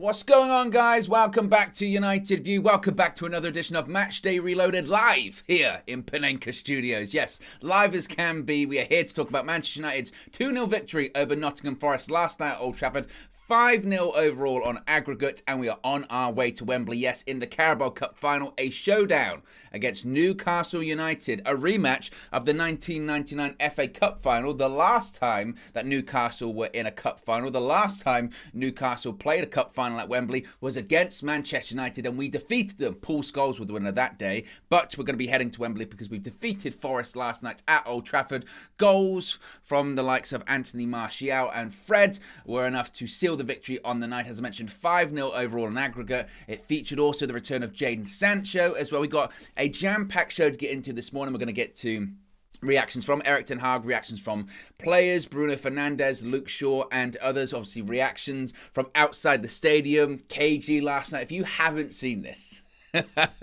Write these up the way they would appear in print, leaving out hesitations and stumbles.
What's going on, guys? Welcome back to United View. Welcome back to another edition of Matchday Reloaded live here in Panenka Studios. Yes, live as can be. We are here to talk about Manchester United's 2-0 victory over Nottingham Forest last night at Old Trafford. 5-0 overall on aggregate, and we are on our way to Wembley. Yes, in the Carabao Cup final, a showdown against Newcastle United, a rematch of the 1999 FA Cup final, the last time that Newcastle were in a cup final. The last time Newcastle played a cup final at Wembley was against Manchester United, and we defeated them. Paul Scholes was the winner that day, but we're going to be heading to Wembley because we've defeated Forest last night at Old Trafford. Goals from the likes of Anthony Martial and Fred were enough to seal the victory on the night. As I mentioned, 5-0 overall in aggregate. It featured also the return of Jadon Sancho as well. We got a jam-packed show to get into this morning. We're going to get to reactions from Erik ten Hag, reactions from players, Bruno Fernandes, Luke Shaw and others. Obviously reactions from outside the stadium, KG last night. If you haven't seen this,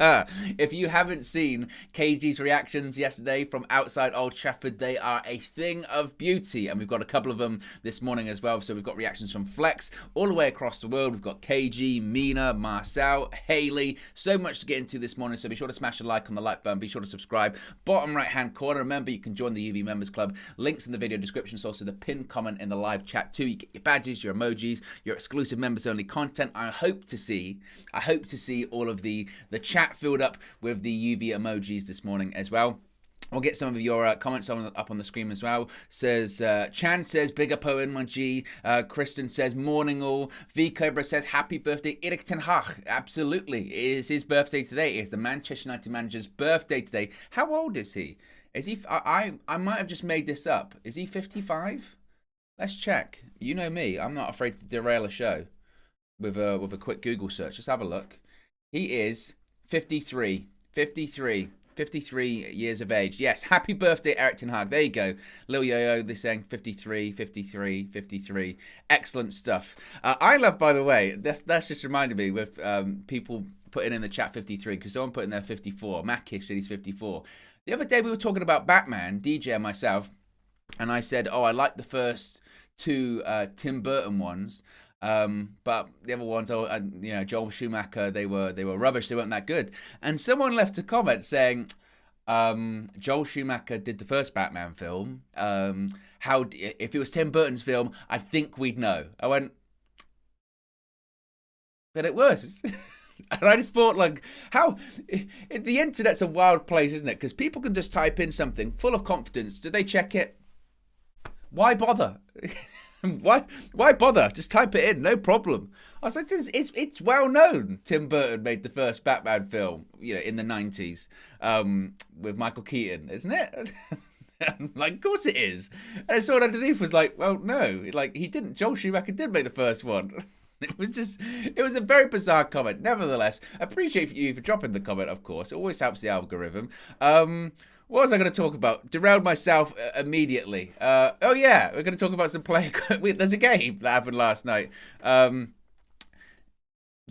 if you haven't seen KG's reactions yesterday from outside Old Trafford, they are a thing of beauty, and we've got a couple of them this morning as well. So we've got reactions from Flex all the way across the world. We've got KG, Mina, Marcel, Haley, so much to get into this morning. So be sure to smash a like on the like button, be sure to subscribe. Bottom right hand corner, remember you can join the UV Members Club, links in the video description. It's also the pinned comment in the live chat too. You get your badges, your emojis, your exclusive members only content. I hope to see all of the chat filled up with the UV emojis this morning as well. We'll get some of your comments up on the screen as well. Chan says, big up Owen, my G. Kristen says, morning all. V Cobra says, happy birthday, Erik ten Hag. Absolutely. It is his birthday today. It is the Manchester United manager's birthday today. How old is he? Is he? I might have just made this up. Is he 55? Let's check. You know me. I'm not afraid to derail a show with a quick Google search. Let's have a look. He is 53 years of age. Yes, happy birthday, Erik ten Hag. There you go. Lil Yo-Yo, they're saying 53. Excellent stuff. I love, by the way, that's just reminded me with people putting in the chat 53, because someone put in there 54. Mackish said he's 54. The other day we were talking about Batman, DJ and myself, and I said, oh, I like the first two Tim Burton ones. But the other ones, Joel Schumacher, they were rubbish. They weren't that good. And someone left a comment saying, Joel Schumacher did the first Batman film. If it was Tim Burton's film, I think we'd know. I went, but it was. And I just thought, the internet's a wild place, isn't it? Because people can just type in something full of confidence. Do they check it? Why bother? Why bother? Just type it in, no problem. I was like, it's well known. Tim Burton made the first Batman film, in the 90s, with Michael Keaton, isn't it? Of course it is. And I saw it underneath was like, well, no, he didn't. Joel Schumacher did make the first one. It was a very bizarre comment. Nevertheless, appreciate you for dropping the comment, of course. It always helps the algorithm. What was I going to talk about? Derailed myself immediately. Oh, yeah, we're going to talk about some play. There's a game that happened last night.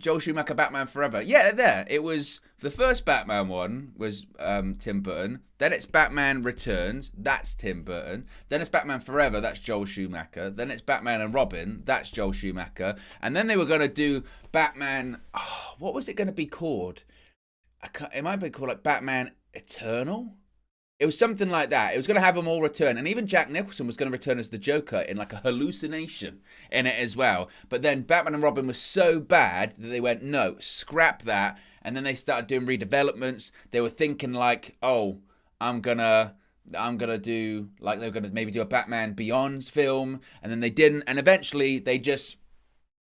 Joel Schumacher, Batman Forever. Yeah, there. It was the first Batman one was Tim Burton. Then it's Batman Returns. That's Tim Burton. Then it's Batman Forever. That's Joel Schumacher. Then it's Batman and Robin. That's Joel Schumacher. And then they were going to do Batman. Oh, what was it going to be called? It might be called Batman Eternal. It was something like that. It was going to have them all return. And even Jack Nicholson was going to return as the Joker in a hallucination in it as well. But then Batman and Robin was so bad that they went, no, scrap that. And then they started doing redevelopments. They were thinking oh, I'm going to do, they were going to maybe do a Batman Beyond film. And then they didn't. And eventually they just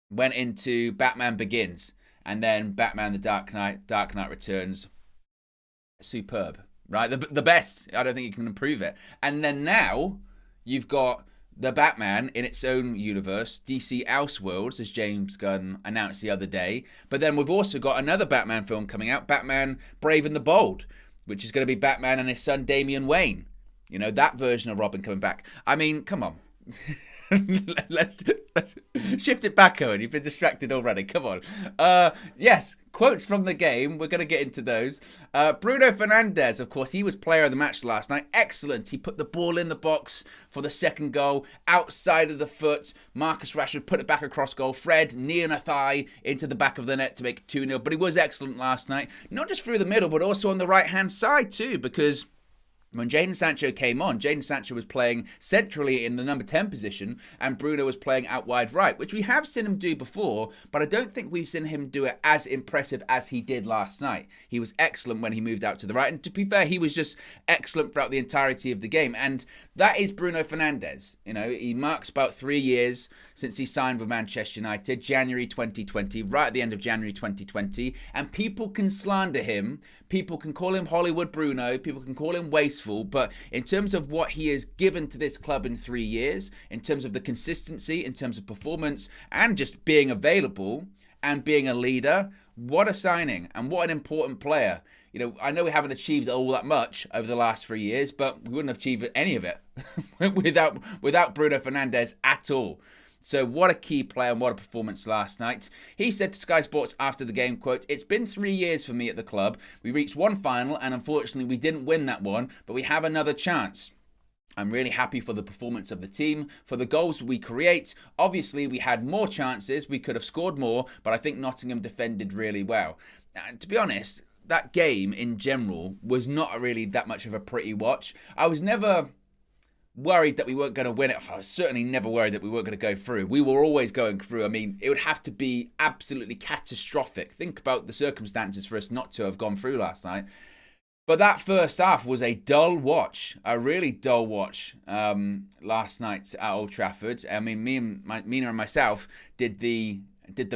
went into Batman Begins. And then Batman The Dark Knight Returns. Superb. Right, the best. I don't think you can improve it. And then now you've got the Batman in its own universe, DC Elseworlds, as James Gunn announced the other day. But then we've also got another Batman film coming out, Batman Brave and the Bold, which is going to be Batman and his son Damian Wayne. That version of Robin coming back. I mean, come on. let's shift it back, Owen. You've been distracted already. Come on. Yes, quotes from the game. We're going to get into those. Bruno Fernandes, of course, he was player of the match last night. Excellent. He put the ball in the box for the second goal, outside of the foot. Marcus Rashford put it back across goal. Fred, knee and a thigh into the back of the net to make it 2-0. But he was excellent last night. Not just through the middle, but also on the right-hand side too, because when Jadon Sancho came on, Jadon Sancho was playing centrally in the number 10 position and Bruno was playing out wide right, which we have seen him do before, but I don't think we've seen him do it as impressive as he did last night. He was excellent when he moved out to the right, and to be fair, he was just excellent throughout the entirety of the game, and that is Bruno Fernandes. You know, he marks about 3 years since he signed with Manchester United, January 2020, right at the end of January 2020, and people can slander him, people can call him Hollywood Bruno, people can call him wasteful, but in terms of what he has given to this club in 3 years, in terms of the consistency, in terms of performance, and just being available and being a leader, what a signing and what an important player. You know, I know we haven't achieved all that much over the last 3 years, but we wouldn't have achieved any of it without Bruno Fernandes at all. So what a key player and what a performance last night. He said to Sky Sports after the game, quote, "It's been 3 years for me at the club. We reached one final and unfortunately we didn't win that one, but we have another chance. I'm really happy for the performance of the team, for the goals we create. Obviously, we had more chances. We could have scored more, but I think Nottingham defended really well." And to be honest, that game in general was not really that much of a pretty watch. I was never worried that we weren't going to win it. I was certainly never worried that we weren't going to go through. We were always going through. I mean, it would have to be absolutely catastrophic. Think about the circumstances for us not to have gone through last night. But that first half was a dull watch, a really dull watch last night at Old Trafford. I mean, Mina and myself did the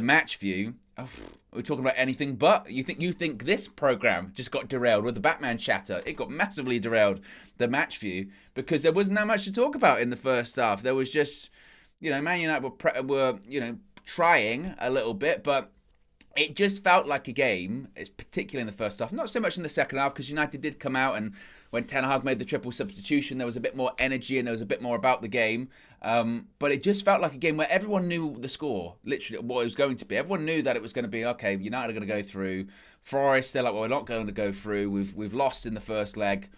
match view. Oh, we're talking about anything but. You think this program just got derailed with the Batman chatter? It got massively derailed, the match view, because there wasn't that much to talk about in the first half. There was just, you know, Man United were trying a little bit, but it just felt like a game, particularly in the first half. Not so much in the second half, because United did come out, and when Ten Hag made the triple substitution, there was a bit more energy and there was a bit more about the game. But it just felt like a game where everyone knew the score, literally what it was going to be. Everyone knew that it was going to be, okay, United are going to go through. Forest, they're like, well, we're not going to go through. We've lost in the first leg.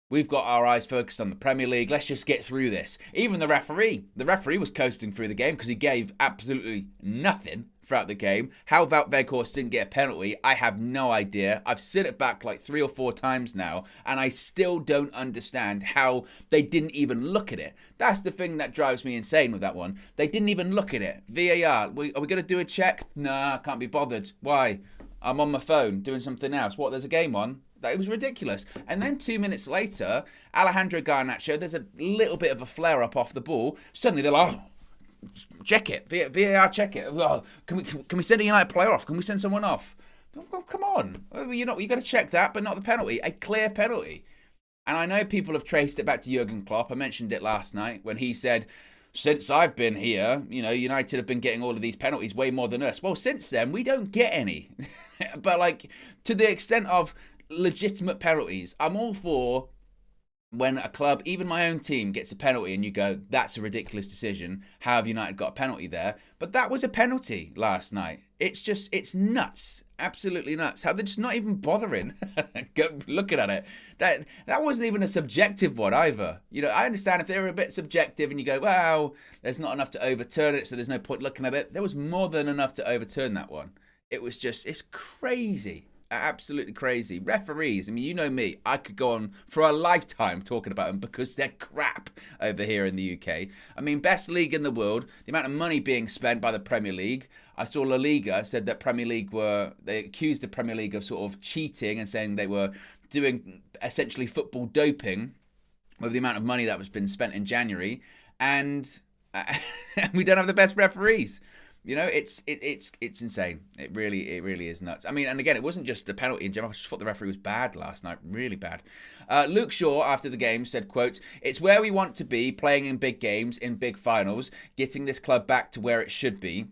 We've got our eyes focused on the Premier League. Let's just get through this. Even the referee was coasting through the game because he gave absolutely nothing throughout the game. How Wout Weghorst didn't get a penalty, I have no idea. I've seen it back like 3 or 4 times now, and I still don't understand how they didn't even look at it. That's the thing that drives me insane with that one. They didn't even look at it. VAR, are we going to do a check? Nah, can't be bothered. Why? I'm on my phone doing something else. What, there's a game on? It was ridiculous. And then 2 minutes later, Alejandro Garnacho, there's a little bit of a flare-up off the ball. Suddenly they're like, oh, check it. VAR, check it. Oh, can we send a United player off? Can we send someone off? Oh, come on. You got to check that, but not the penalty. A clear penalty. And I know people have traced it back to Jurgen Klopp. I mentioned it last night when he said, since I've been here, United have been getting all of these penalties way more than us. Well, since then, we don't get any. But like, to the extent of legitimate penalties, I'm all for when a club, even my own team, gets a penalty and you go, that's a ridiculous decision. How have United got a penalty there? But that was a penalty last night. It's nuts. Absolutely nuts. How they're just not even bothering looking at it. That wasn't even a subjective one either. I understand if they were a bit subjective and you go, well, there's not enough to overturn it, so there's no point looking at it. There was more than enough to overturn that one. It's crazy. Absolutely crazy. Referees, I mean, you know me, I could go on for a lifetime talking about them because they're crap over here in the UK. I mean, best league in the world, the amount of money being spent by the Premier League. I saw La Liga said that they accused the Premier League of sort of cheating and saying they were doing essentially football doping with the amount of money that was been spent in January. And we don't have the best referees. It's insane. It really is nuts. I mean, and again, it wasn't just the penalty in general. I just thought the referee was bad last night, really bad. Luke Shaw, after the game, said, quote, "It's where we want to be, playing in big games, in big finals, getting this club back to where it should be."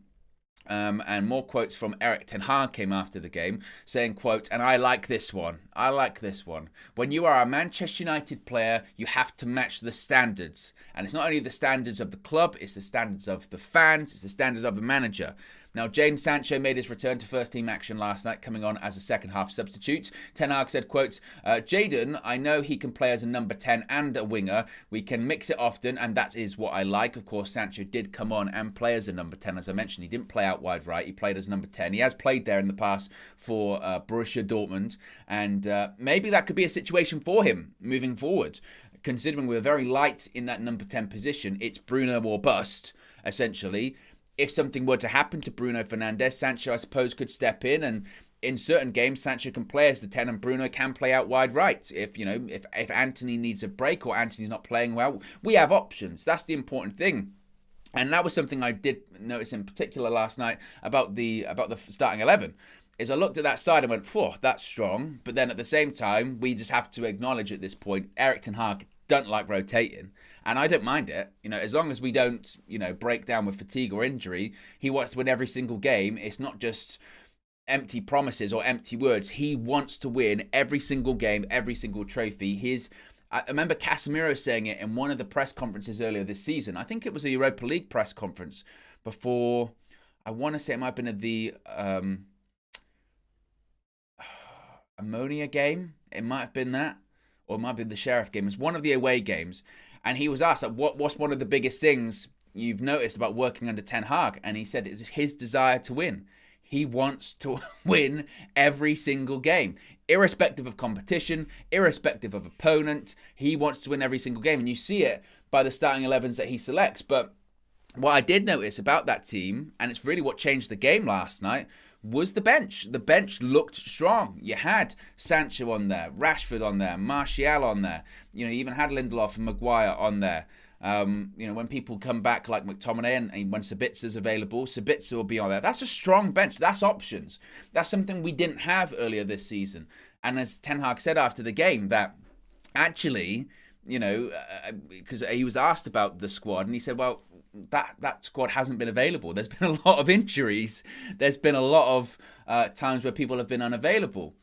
And more quotes from Erik ten Hag came after the game, saying, quote, and I like this one. When you are a Manchester United player, you have to match the standards. And it's not only the standards of the club, it's the standards of the fans, it's the standards of the manager. Now, Jadon Sancho made his return to first-team action last night, coming on as a second-half substitute. Ten Hag said, quote, Jadon, I know he can play as a number 10 and a winger. We can mix it often, and that is what I like. Of course, Sancho did come on and play as a number 10, as I mentioned. He didn't play out wide right. He played as number 10. He has played there in the past for Borussia Dortmund, and maybe that could be a situation for him moving forward. Considering we're very light in that number 10 position, it's Bruno or bust, essentially. If something were to happen to Bruno Fernandes, Sancho, I suppose, could step in, and in certain games, Sancho can play as the 10 and Bruno can play out wide right. If Anthony needs a break or Anthony's not playing well, we have options. That's the important thing. And that was something I did notice in particular last night about the starting 11. Is I looked at that side and went, "Phew, that's strong." But then at the same time, we just have to acknowledge at this point, Erik ten Hag don't like rotating. And I don't mind it. As long as we don't, break down with fatigue or injury, he wants to win every single game. It's not just empty promises or empty words. He wants to win every single game, every single trophy. I remember Casemiro saying it in one of the press conferences earlier this season. I think it was a Europa League press conference before, I want to say it might have been at the Ammonia game. It might have been that, or it might have been the Sheriff game. It was one of the away games. And he was asked, what's one of the biggest things you've noticed about working under Ten Hag? And he said it's his desire to win. He wants to win every single game, irrespective of competition, irrespective of opponent. He wants to win every single game. And you see it by the starting 11s that he selects. But what I did notice about that team, and it's really what changed the game last night, was the bench. The bench looked strong. You had Sancho on there, Rashford on there, Marcel on there. You even had Lindelof and Maguire on there. When people come back like McTominay and when Sabitza's available, Sabitza will be on there. That's a strong bench. That's options. That's something we didn't have earlier this season. And as Ten Hag said after the game, that actually, because he was asked about the squad, and he said, well, that squad hasn't been available. There's been a lot of injuries. There's been a lot of times where people have been unavailable.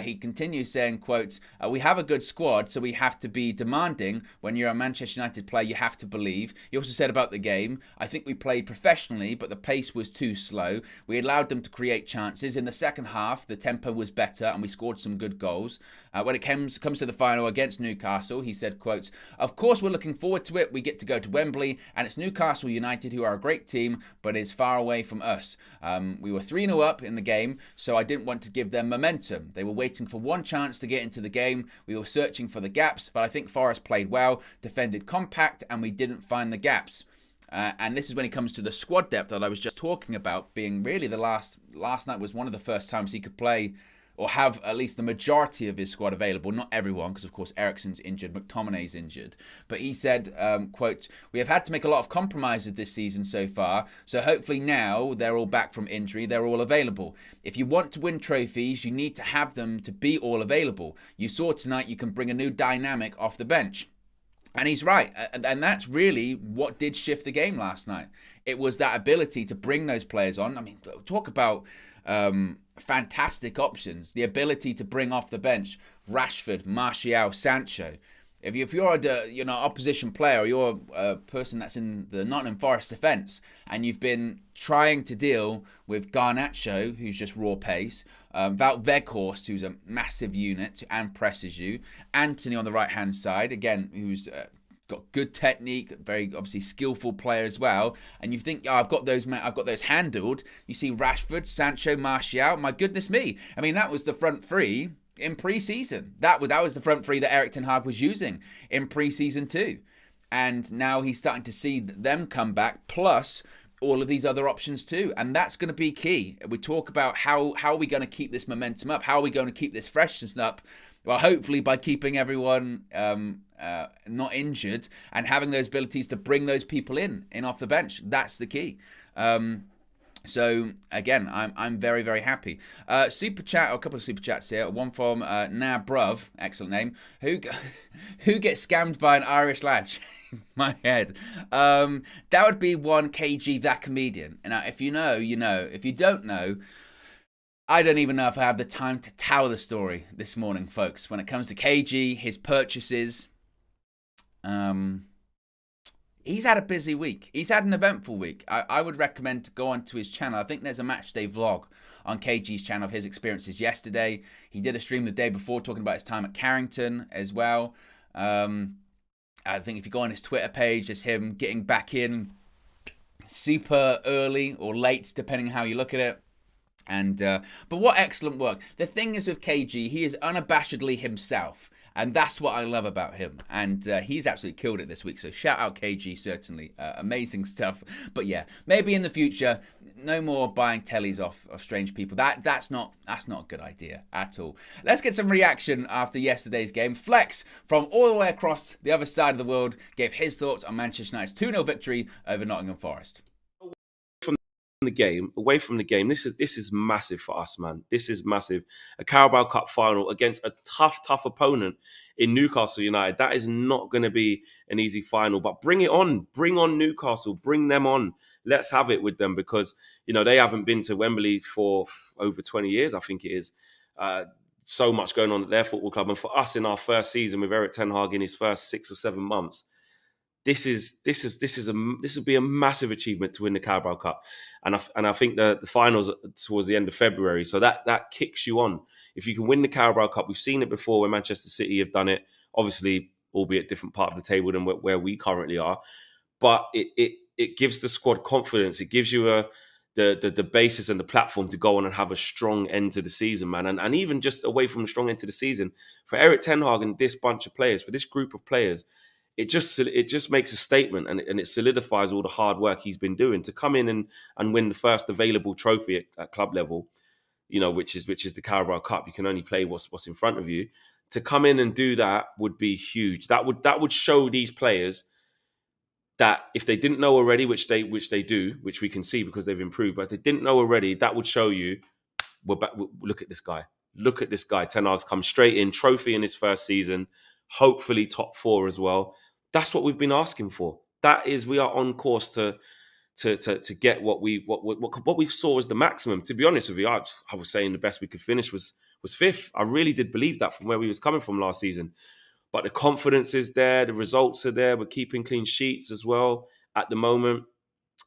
He continues saying, quote, we have a good squad, so we have to be demanding. When you're a Manchester United player, you have to believe. He also said about the game, I think we played professionally, but the pace was too slow. We allowed them to create chances. In the second half, the tempo was better, and we scored some good goals. When it comes to the final against Newcastle, he said, quote, of course, we're looking forward to it. We get to go to Wembley, and it's Newcastle United, who are a great team, but is far away from us. We were 3-0 up in the game, so I didn't want to give them momentum. They were waiting for one chance to get into the game. We were searching for the gaps, but I think Forest played well, defended compact, and we didn't find the gaps. And this is when it comes to the squad depth that I was just talking about, being really the last night was one of the first times he could play or have at least the majority of his squad available. Not everyone, because of course Eriksen's injured, McTominay's injured. But he said, quote, we have had to make a lot of compromises this season so far, so hopefully now they're all back from injury, they're all available. If you want to win trophies, you need to have them to be all available. You saw tonight you can bring a new dynamic off the bench. And he's right. And that's really what did shift the game last night. It was that ability to bring those players on. I mean, talk about fantastic options. The ability to bring off the bench Rashford, Marcel, Sancho. If you're a opposition player, or you're a person that's in the Nottingham Forest defence, and you've been trying to deal with Garnacho, who's just raw pace, Wout Weghorst, who's a massive unit and presses you, Anthony on the right-hand side, again, who's got good technique, very obviously skillful player as well, and you think, I've got those handled. You see Rashford, Sancho, Marcel, my goodness me. I mean, that was the front three in pre-season. That was the front three that Erik ten Hag was using in pre-season too. And now he's starting to see them come back, plus all of these other options too. And that's going to be key. We talk about how are we going to keep this momentum up? How are we going to keep this freshness up? Well, hopefully by keeping everyone not injured and having those abilities to bring those people in off the bench. That's the key. So again, I'm very, very happy. Super chat, or a couple of super chats here. One from Nah Bruv, excellent name. Who gets scammed by an Irish lad? My head. That would be one KG, that comedian. And if you know, you know. If you don't know, I don't even know if I have the time to tell the story this morning, folks. When it comes to KG, his purchases, he's had a busy week. He's had an eventful week. I would recommend to go onto his channel. I think there's a matchday vlog on KG's channel of his experiences yesterday. He did a stream the day before talking about his time at Carrington as well. I think if you go on his Twitter page, there's him getting back in super early or late, depending on how you look at it. And but what excellent work. The thing is with KG, he is unabashedly himself. And that's what I love about him. And he's absolutely killed it this week. So shout out KG, certainly. Amazing stuff. But yeah, maybe in the future, no more buying tellies off of strange people. That's not a good idea at all. Let's get some reaction after yesterday's game. Flex from all the way across the other side of the world gave his thoughts on Manchester United's 2-0 victory over Nottingham Forest. Away from the game, this is massive for us, man. This is massive. A Carabao Cup final against a tough opponent in Newcastle United. That is not going to be an easy final, but bring it on. Bring on Newcastle. Bring them on. Let's have it with them, because they haven't been to Wembley for over 20 years, I think it is. So much going on at their football club, and for us in our first season with Erik ten Hag in his first 6 or 7 months, this would be a massive achievement to win the Carabao Cup, and I think the finals towards the end of February, so that kicks you on. If you can win the Carabao Cup, we've seen it before when Manchester City have done it, obviously, albeit different part of the table than where we currently are, but it gives the squad confidence. It gives you the basis and the platform to go on and have a strong end to the season, man. And even just away from a strong end to the season, for Erik ten Hag and this bunch of players, for this group of players, it just makes a statement, and it solidifies all the hard work he's been doing to come in and win the first available trophy at club level, which is the Carabao Cup. You can only play what's in front of you. To come in and do that would be huge. That would show these players that if they didn't know already, which they do, which we can see because they've improved, but if they didn't know already, that would show you, we're back. Look at this guy. Look at this guy. Ten Hag's come straight in, trophy in his first season, hopefully top 4 as well. That's what we've been asking for. We are on course to get what we saw as the maximum. To be honest with you, I was saying the best we could finish was 5th. I really did believe that from where we was coming from last season. But the confidence is there, the results are there. We're keeping clean sheets as well at the moment.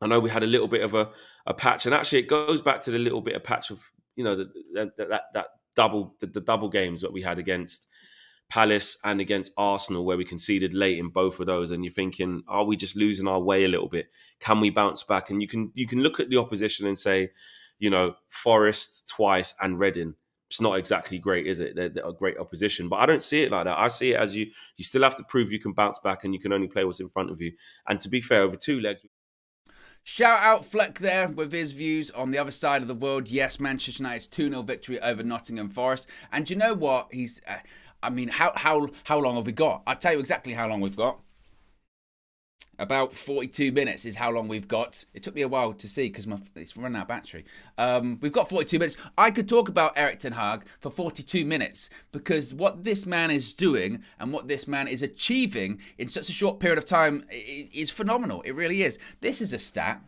I know we had a little bit of a patch, and actually it goes back to the little bit of patch of that double games that we had against Palace and against Arsenal, where we conceded late in both of those, and you're thinking, are we just losing our way a little bit? Can we bounce back? And you can look at the opposition and say, Forest twice and Reading. It's not exactly great, is it? They're a great opposition, but I don't see it like that. I see it as you still have to prove you can bounce back, and you can only play what's in front of you. And to be fair, over 2 legs. Shout out Fleck there with his views on the other side of the world. Yes, Manchester United's 2-0 victory over Nottingham Forest. And you know what? He's... how long have we got? I'll tell you exactly how long we've got. About 42 minutes is how long we've got. It took me a while to see because it's run out of battery. We've got 42 minutes. I could talk about Erik ten Hag for 42 minutes because what this man is doing and what this man is achieving in such a short period of time is phenomenal. It really is. This is a stat.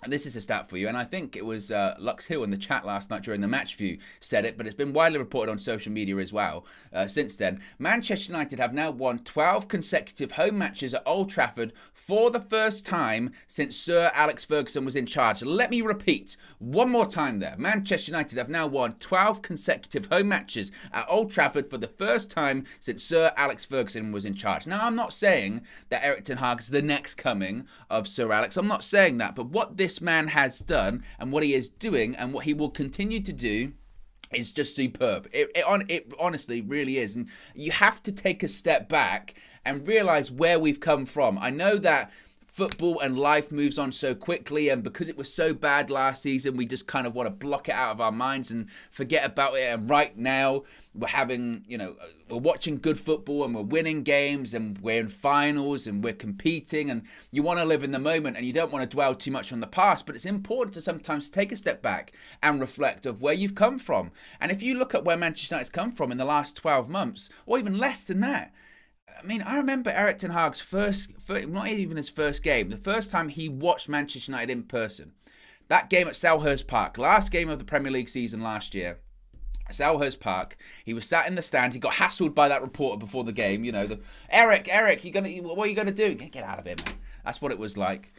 And this is a stat for you, and I think it was Lux Hill in the chat last night during the match view said it, but it's been widely reported on social media as well since then. Manchester United have now won 12 consecutive home matches at Old Trafford for the first time since Sir Alex Ferguson was in charge. Let me repeat one more time there. Manchester United have now won 12 consecutive home matches at Old Trafford for the first time since Sir Alex Ferguson was in charge. Now, I'm not saying that Erik ten Hag is the next coming of Sir Alex. I'm not saying that, but what this man has done and what he is doing and what he will continue to do is just superb. It honestly really is. And you have to take a step back and realize where we've come from. I know that football and life moves on so quickly, and because it was so bad last season, we just kind of want to block it out of our minds and forget about it. And right now, we're having, we're watching good football and we're winning games and we're in finals and we're competing, and you want to live in the moment and you don't want to dwell too much on the past, but it's important to sometimes take a step back and reflect of where you've come from. And if you look at where Manchester United's come from in the last 12 months, or even less than that, I remember Erik ten Hag's first, not even his first game, the first time he watched Manchester United in person. That game at Selhurst Park, last game of the Premier League season last year. Selhurst Park, he was sat in the stand. He got hassled by that reporter before the game. Eric, what are you gonna do? Get out of here, man. That's what it was like.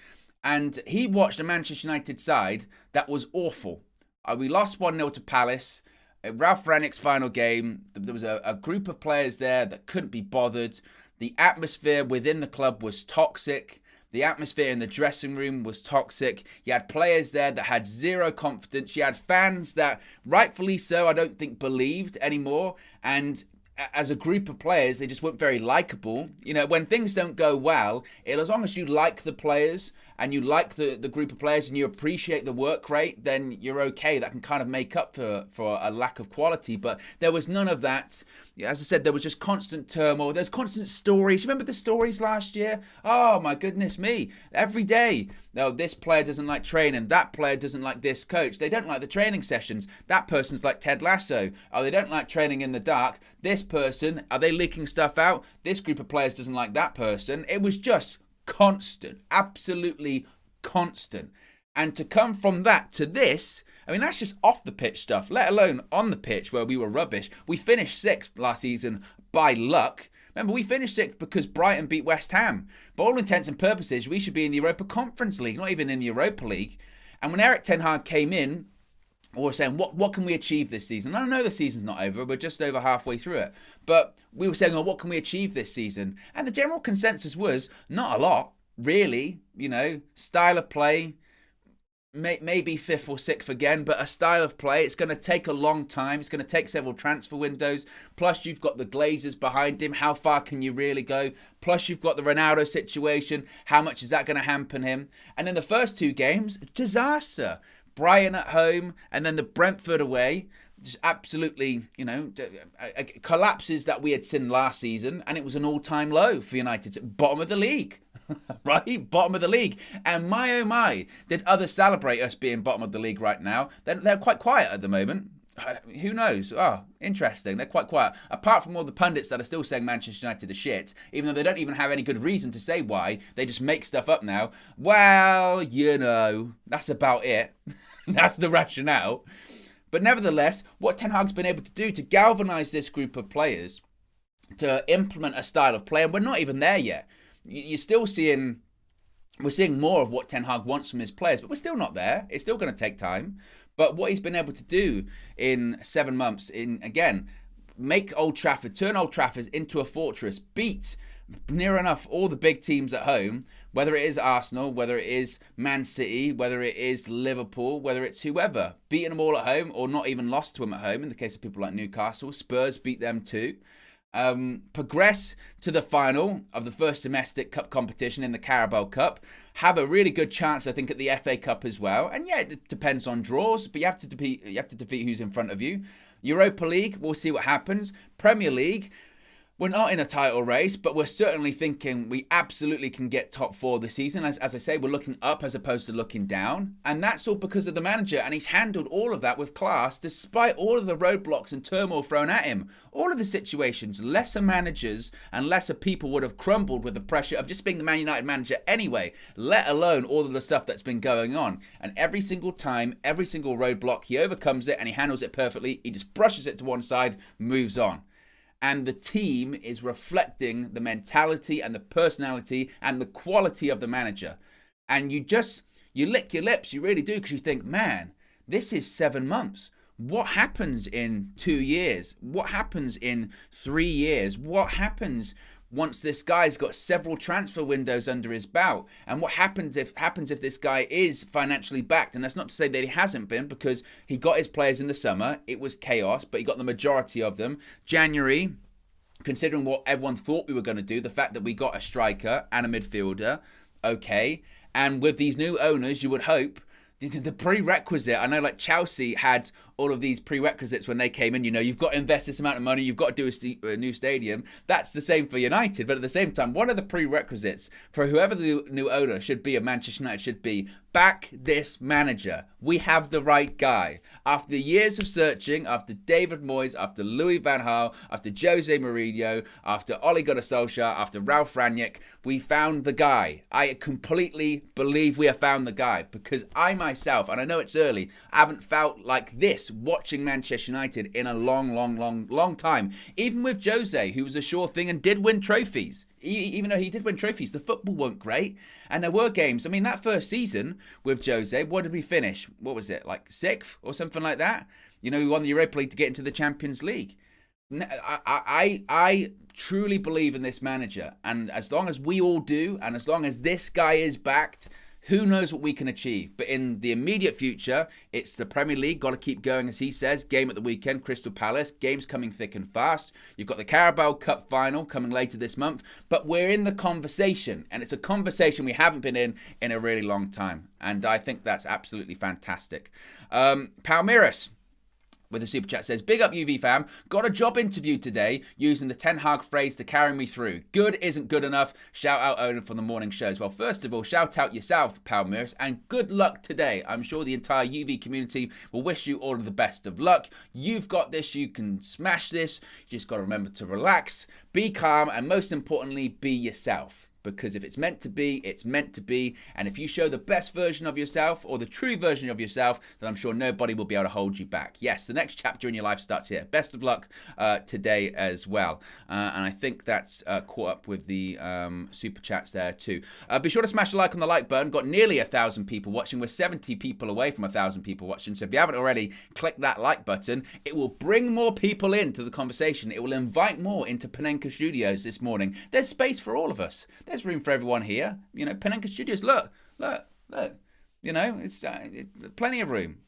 And he watched a Manchester United side that was awful. We lost 1-0 to Palace. Ralph Rangnick's final game, there was a group of players there that couldn't be bothered. The atmosphere within the club was toxic. The atmosphere in the dressing room was toxic. You had players there that had zero confidence. You had fans that, rightfully so, I don't think believed anymore. And as a group of players, they just weren't very likable. You know, when things don't go well, as long as you like the players and you like the group of players and you appreciate the work rate, then you're okay. That can kind of make up for a lack of quality. But there was none of that. As I said, there was just constant turmoil. There's constant stories. Remember the stories last year? Oh, my goodness me. Every day. No, this player doesn't like training. That player doesn't like this coach. They don't like the training sessions. That person's like Ted Lasso. Oh, they don't like training in the dark. This person, are they leaking stuff out? This group of players doesn't like that person. It was just constant. Absolutely constant. And to come from that to this, I mean, that's just off the pitch stuff, let alone on the pitch where we were rubbish. We finished 6th last season by luck. Remember, we finished 6th because Brighton beat West Ham. By all intents and purposes, we should be in the Europa Conference League, not even in the Europa League. And when Erik ten Hag came in, we were saying, what can we achieve this season? I know the season's not over. We're just over halfway through it. But we were saying, what can we achieve this season? And the general consensus was, not a lot, really. You know, style of play, maybe 5th or 6th again, but a style of play. It's going to take a long time. It's going to take several transfer windows. Plus, you've got the Glazers behind him. How far can you really go? Plus, you've got the Ronaldo situation. How much is that going to hamper him? And then the first 2 games, disaster. Brighton at home and then the Brentford away. Just absolutely, you know, collapses that we had seen last season. And it was an all-time low for United. Bottom of the league. Right? Bottom of the league. And my oh my, did others celebrate us being bottom of the league right now? They're quite quiet at the moment. Who knows? Oh, interesting. They're quite quiet. Apart from all the pundits that are still saying Manchester United are shit, even though they don't even have any good reason to say why, they just make stuff up now. Well, you know, that's about it. That's the rationale. But nevertheless, what Ten Hag's been able to do to galvanise this group of players to implement a style of play, and we're not even there yet. You're still seeing, we're seeing more of what Ten Hag wants from his players, but we're still not there. It's still going to take time. But what he's been able to do in 7 months, again, make Old Trafford, turn Old Trafford into a fortress, beat near enough all the big teams at home, whether it is Arsenal, whether it is Man City, whether it is Liverpool, whether it's whoever, beating them all at home or not even lost to them at home in the case of people like Newcastle. Spurs beat them too. Progress to the final of the first domestic cup competition in the Carabao Cup, have a really good chance, I think, at the FA Cup as well. And yeah, it depends on draws, but you have to defeat who's in front of you. Europa League, we'll see what happens. Premier League, we're not in a title race, but we're certainly thinking we absolutely can get top 4 this season. As I say, we're looking up as opposed to looking down. And that's all because of the manager. And he's handled all of that with class, despite all of the roadblocks and turmoil thrown at him. All of the situations, lesser managers and lesser people would have crumbled with the pressure of just being the Man United manager anyway, let alone all of the stuff that's been going on. And every single time, every single roadblock, he overcomes it and he handles it perfectly. He just brushes it to one side, moves on. And the team is reflecting the mentality and the personality and the quality of the manager. And you lick your lips, you really do, because you think, man, this is 7 months. What happens in 2 years? What happens in 3 years? What happens once this guy's got several transfer windows under his belt? And what happens if this guy is financially backed? And that's not to say that he hasn't been, because he got his players in the summer. It was chaos, but he got the majority of them. January, considering what everyone thought we were going to do, the fact that we got a striker and a midfielder, okay. And with these new owners, you would hope the prerequisite, I know like Chelsea had all of these prerequisites when they came in. You know, you've got to invest this amount of money, you've got to do a new stadium. That's the same for United. But at the same time, one of the prerequisites for whoever the new owner should be of Manchester United should be, back this manager. We have the right guy. After years of searching, after David Moyes, after Louis van Gaal, after Jose Mourinho, after Ole Gunnar Solskjaer, after Ralph Rangnick, we found the guy. I completely believe we have found the guy, because I myself, and I know it's early, I haven't felt like this watching Manchester United in a long time. Even with Jose, who was a sure thing and did win trophies. even though he did win trophies, the football weren't great. And there were games. I mean, that first season with Jose, what did we finish? What was it, like 6th or something like that? You know, we won the Europa League to get into the Champions League. I truly believe in this manager. And as long as we all do, and as long as this guy is backed, who knows what we can achieve. But in the immediate future, it's the Premier League. Got to keep going, as he says. Game at the weekend, Crystal Palace. Games coming thick and fast. You've got the Carabao Cup final coming later this month. But we're in the conversation. And it's a conversation we haven't been in a really long time. And I think that's absolutely fantastic. Palmeiras with a super chat says, big up UV fam, got a job interview today using the Ten Hag phrase to carry me through. Good isn't good enough. Shout out Owen from the morning shows. Well, first of all, shout out yourself, Palmeiras, and good luck today. I'm sure the entire UV community will wish you all of the best of luck. You've got this. You can smash this. You just got to remember to relax, be calm, and most importantly, be yourself. Because if it's meant to be, it's meant to be. And if you show the best version of yourself or the true version of yourself, then I'm sure nobody will be able to hold you back. Yes, the next chapter in your life starts here. Best of luck today as well. And I think that's caught up with the super chats there too. Be sure to smash a like on the like button. Got nearly 1,000 people watching. We're 70 people away from 1,000 people watching. So if you haven't already, click that like button. It will bring more people into the conversation. It will invite more into Panenka Studios this morning. There's space for all of us. There's room for everyone here. You know, Panenka Studios, look. You know, it's plenty of room.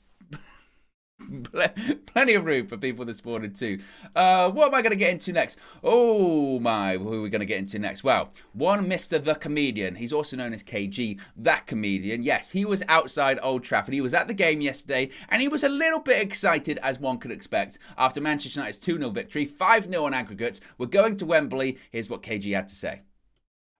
Plenty of room for people this morning too. What am I going to get into next? Oh my, who are we going to get into next? Well, one Mr. The Comedian. He's also known as KG, That Comedian. Yes, he was outside Old Trafford. He was at the game yesterday, and he was a little bit excited, as one could expect, after Manchester United's 2-0 victory, 5-0 on aggregate. We're going to Wembley. Here's what KG had to say.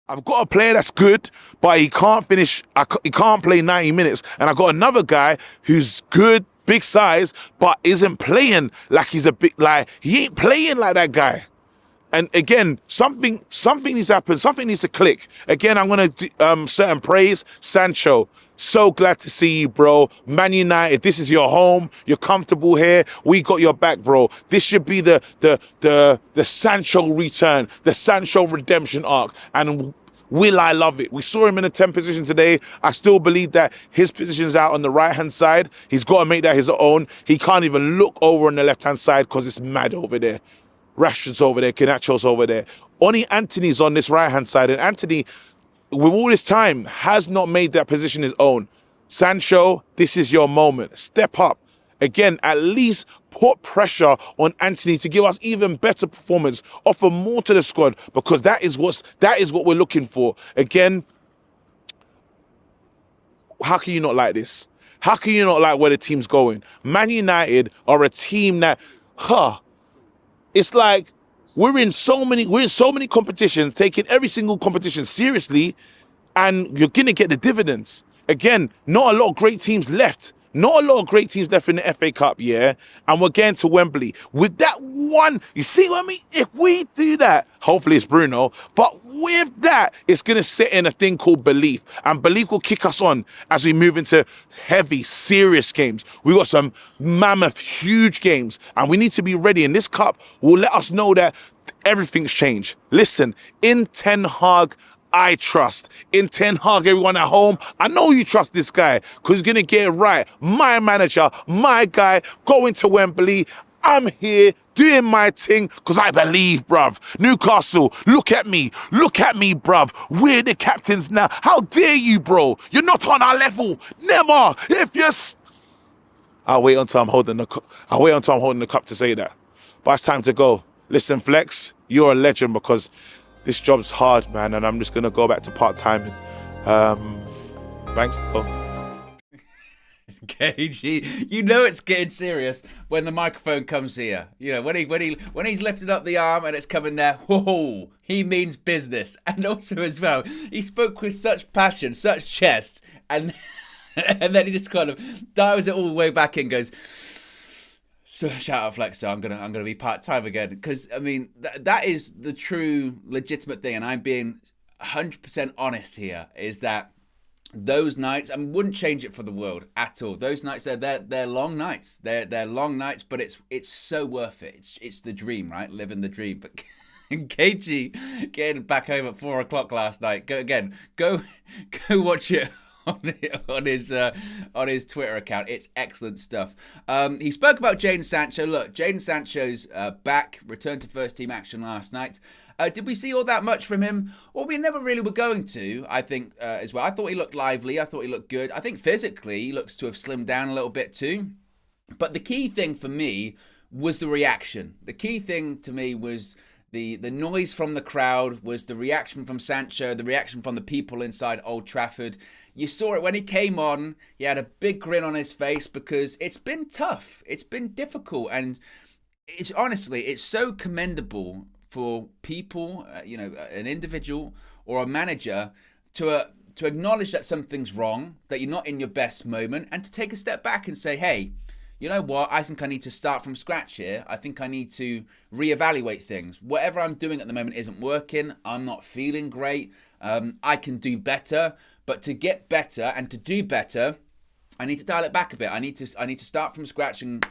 I've got a player that's good, but he can't finish. He can't play 90 minutes. And I've got another guy who's good, big size, but isn't playing like he's a big, like, he ain't playing like that guy. And again, something needs to happen. Something needs to click. Again, I'm going to certain praise Sancho. So glad to see you, bro. Man United, this is your home. You're comfortable here. We got your back, bro. This should be the Sancho return, the Sancho redemption arc. And will I love it? We saw him in a 10 position today. I still believe that his position's out on the right-hand side. He's got to make that his own. He can't even look over on the left-hand side because it's mad over there. Rashford's over there. Canacho's over there. Only Anthony's on this right-hand side. And Anthony, with all this time, has not made that position his own. Sancho, this is your moment. Step up. Again, at least put pressure on Anthony to give us even better performance. Offer more to the squad, because that is what we're looking for. Again, how can you not like this? How can you not like where the team's going? Man United are a team that, it's like we're in so many competitions, taking every single competition seriously, and you're gonna get the dividends. Again, not a lot of great teams left. Not a lot of great teams left in the FA Cup, yeah? And we're getting to Wembley. With that one, you see what I mean? If we do that, hopefully it's Bruno, but with that, it's going to set in a thing called belief. And belief will kick us on as we move into heavy, serious games. We got some mammoth, huge games, and we need to be ready. And this cup will let us know that everything's changed. Listen, in Ten Hag, I trust. In Ten Hag, everyone at home, I know you trust this guy because he's going to get it right. My manager, my guy, going to Wembley. I'm here doing my thing because I believe, bruv. Newcastle, look at me, bruv. We're the captains now. How dare you, bro? You're not on our level. Never. If you're... I'll wait until I'm holding the cup to say that. But it's time to go. Listen, Flex, you're a legend because this job's hard, man, and I'm just going to go back to part-time. Thanks. KG, you know it's getting serious when the microphone comes here. You know, when he's lifted up the arm and it's coming there, whoa, he means business. And also as well, he spoke with such passion, such chest, and then he just kind of dials it all the way back in, goes, so shout out Flexo, I'm gonna be part-time again. Because, I mean, that is the true legitimate thing, and I'm being 100% honest here, is that those nights, I wouldn't change it for the world at all. Those nights, they're long nights. They're long nights, but it's so worth it. It's the dream, right? Living the dream. But KG getting back home at 4 o'clock last night. Go watch it on his Twitter account. It's excellent stuff. He spoke about Jadon Sancho. Look, Jadon Sancho's back, returned to first team action last night. Did we see all that much from him? Well, we never really were going to, I think, as well. I thought he looked lively. I thought he looked good. I think physically he looks to have slimmed down a little bit too. But the key thing for me was the reaction. The key thing to me was the noise from the crowd, was the reaction from Sancho, the reaction from the people inside Old Trafford. You saw it when he came on. He had a big grin on his face because it's been tough. It's been difficult. And it's honestly, it's so commendable for people, an individual or a manager to acknowledge that something's wrong, that you're not in your best moment, and to take a step back and say, hey, you know what? I think I need to start from scratch here. I think I need to reevaluate things. Whatever I'm doing at the moment isn't working. I'm not feeling great. I can do better. But to get better and to do better, I need to dial it back a bit. I need to start from scratch and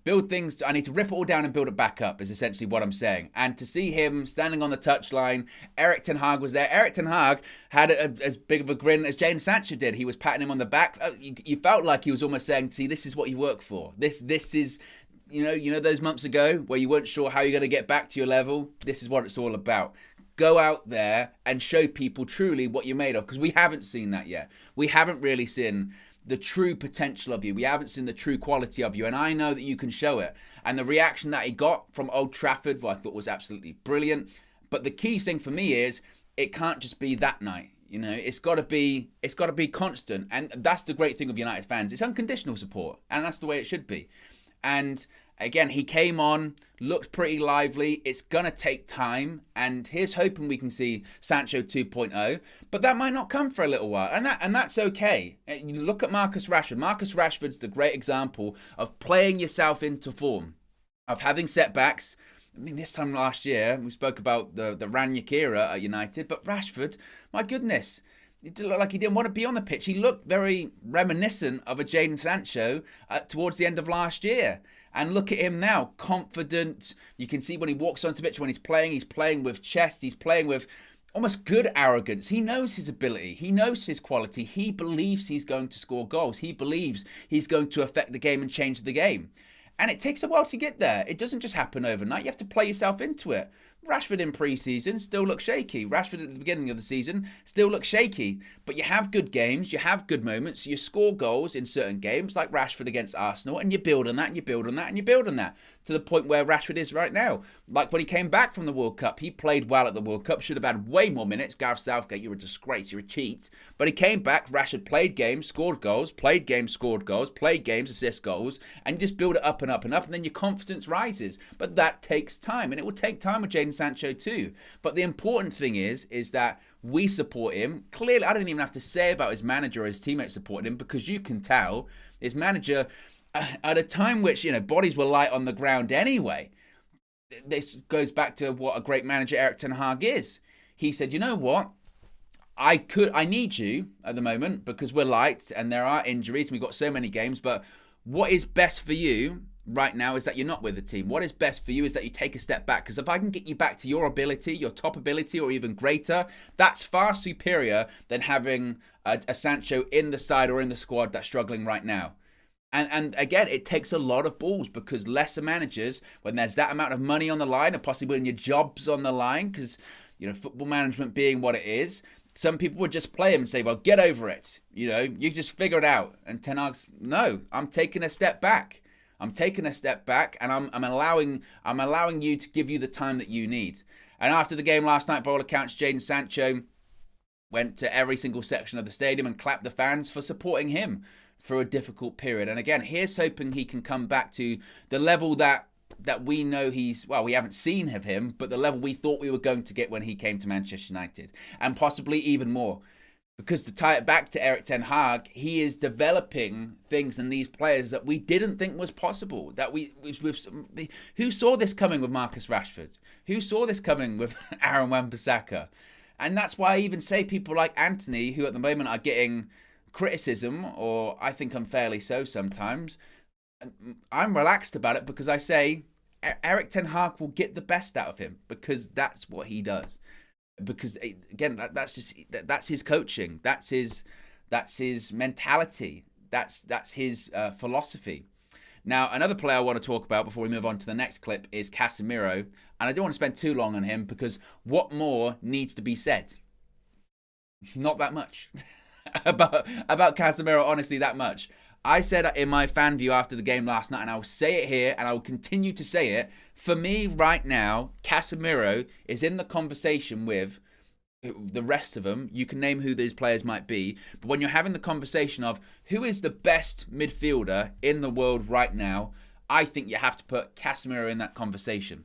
build things. I need to rip it all down and build it back up is essentially what I'm saying. And to see him standing on the touchline, Erik ten Hag was there. Erik ten Hag had as big of a grin as Jadon Sancho did. He was patting him on the back. You felt like he was almost saying, see, this is what you work for. This is, you know those months ago where you weren't sure how you're going to get back to your level? This is what it's all about. Go out there and show people truly what you're made of, because we haven't seen that yet. We haven't really seen the true potential of you. We haven't seen the true quality of you, and I know that you can show it. And the reaction that he got from Old Trafford, I thought was absolutely brilliant. But the key thing for me is it can't just be that night. It's got to be constant, and that's the great thing of United fans. It's unconditional support, and that's the way it should be. And again, he came on, looked pretty lively. It's going to take time, and here's hoping we can see Sancho 2.0, but that might not come for a little while, and that's okay. You look at Marcus Rashford. Marcus Rashford's the great example of playing yourself into form, of having setbacks. I mean, this time last year, we spoke about the Ranić era at United, but Rashford, my goodness, it did look like he didn't want to be on the pitch. He looked very reminiscent of a Jadon Sancho towards the end of last year. And look at him now, confident. You can see when he walks onto the pitch, when he's playing with chest. He's playing with almost good arrogance. He knows his ability. He knows his quality. He believes he's going to score goals. He believes he's going to affect the game and change the game. And it takes a while to get there. It doesn't just happen overnight. You have to play yourself into it. Rashford in pre-season still looks shaky. Rashford at the beginning of the season still looks shaky. But you have good games, you have good moments, you score goals in certain games, like Rashford against Arsenal, and you build on that, and you build on that, and you build on that, to the point where Rashford is right now. Like when he came back from the World Cup, he played well at the World Cup, should have had way more minutes. Gareth Southgate, you're a disgrace, you're a cheat. But he came back, Rashford played games, scored goals, played games, scored goals, played games, assist goals, and you just build it up and up and up, and then your confidence rises. But that takes time, and it will take time with Jadon Sancho too. But the important thing is that we support him. Clearly, I don't even have to say about his manager or his teammates supporting him, because you can tell his manager, at a time which, bodies were light on the ground anyway. This goes back to what a great manager Erik ten Hag is. He said, you know what? I need you at the moment because we're light and there are injuries and we've got so many games, but what is best for you right now is that you're not with the team. What is best for you is that you take a step back, because if I can get you back to your ability, your top ability, or even greater, that's far superior than having a Sancho in the side or in the squad that's struggling right now. And again, it takes a lot of balls, because lesser managers, when there's that amount of money on the line and possibly when your job's on the line, because football management being what it is, some people would just play him and say, well, get over it. You just figure it out. And Ten Hag's, no, I'm taking a step back. I'm taking a step back, and I'm allowing you to give you the time that you need. And after the game last night, by all accounts, Jadon Sancho went to every single section of the stadium and clapped the fans for supporting him through a difficult period. And again, here's hoping he can come back to the level that we know we haven't seen of him, but the level we thought we were going to get when he came to Manchester United, and possibly even more. Because to tie it back to Erik ten Hag, he is developing things in these players that we didn't think was possible. That who saw this coming with Marcus Rashford? Who saw this coming with Aaron Wan-Bissaka? And that's why I even say people like Anthony, who at the moment are getting criticism, or I think unfairly so sometimes, I'm relaxed about it, because I say Eric Ten Hag will get the best out of him because that's what he does. Because again, that's his coaching. That's his mentality. That's his philosophy. Now, another player I want to talk about before we move on to the next clip is Casemiro. And I don't want to spend too long on him because what more needs to be said? Not that much. about Casemiro, honestly, that much. I said in my fan view after the game last night, and I will say it here, and I will continue to say it. For me, right now, Casemiro is in the conversation with the rest of them. You can name who these players might be, but when you're having the conversation of who is the best midfielder in the world right now, I think you have to put Casemiro in that conversation.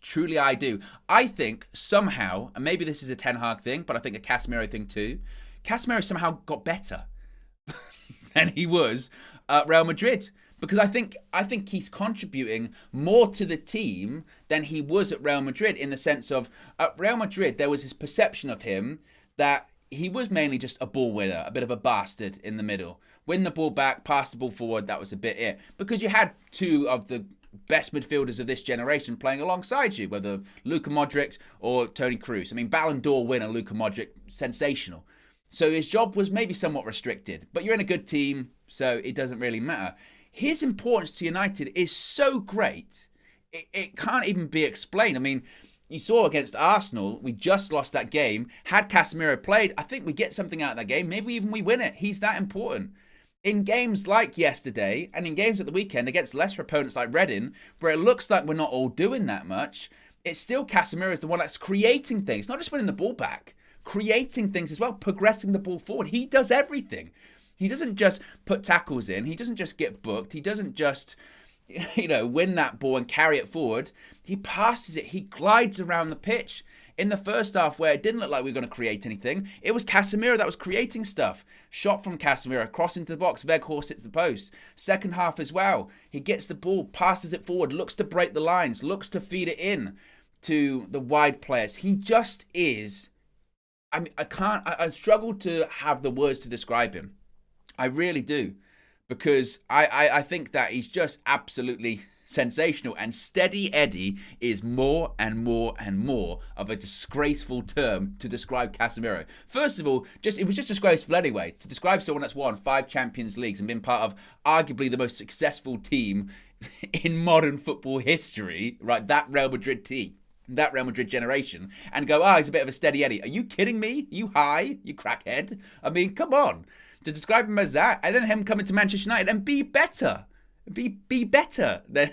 Truly, I do. I think somehow, and maybe this is a Ten Hag thing, but I think a Casemiro thing too, Casemiro somehow got better than he was at Real Madrid. Because I think he's contributing more to the team than he was at Real Madrid, in the sense of at Real Madrid there was this perception of him that he was mainly just a ball winner, a bit of a bastard in the middle. Win the ball back, pass the ball forward, that was a bit it. Because you had two of the best midfielders of this generation playing alongside you, whether Luka Modric or Toni Kroos. I mean, Ballon d'Or winner Luka Modric, sensational. So his job was maybe somewhat restricted, but you're in a good team, so it doesn't really matter. His importance to United is so great, it can't even be explained. I mean, you saw against Arsenal, we just lost that game. Had Casemiro played, I think we get something out of that game. Maybe even we win it. He's that important. In games like yesterday, and in games at the weekend against lesser opponents like Reading, where it looks like we're not all doing that much, it's still Casemiro is the one that's creating things, not just winning the ball back, creating things as well, progressing the ball forward. He does everything. He doesn't just put tackles in. He doesn't just get booked. He doesn't just, win that ball and carry it forward. He passes it. He glides around the pitch. In the first half, where it didn't look like we were going to create anything, it was Casemiro that was creating stuff. Shot from Casemiro, cross into the box, Weghorst hits the post. Second half as well, he gets the ball, passes it forward, looks to break the lines, looks to feed it in to the wide players. He just is, I mean, I struggle to have the words to describe him. I really do, because I think that he's just absolutely sensational, and Steady Eddie is more and more and more of a disgraceful term to describe Casemiro. First of all, it was just disgraceful anyway, to describe someone that's won 5 Champions Leagues and been part of arguably the most successful team in modern football history, right? That Real Madrid team. That Real Madrid generation, and go, he's a bit of a Steady Eddie. Are you kidding me? You high? You crackhead? I mean, come on. To describe him as that, and then him coming to Manchester United and be better. Be better than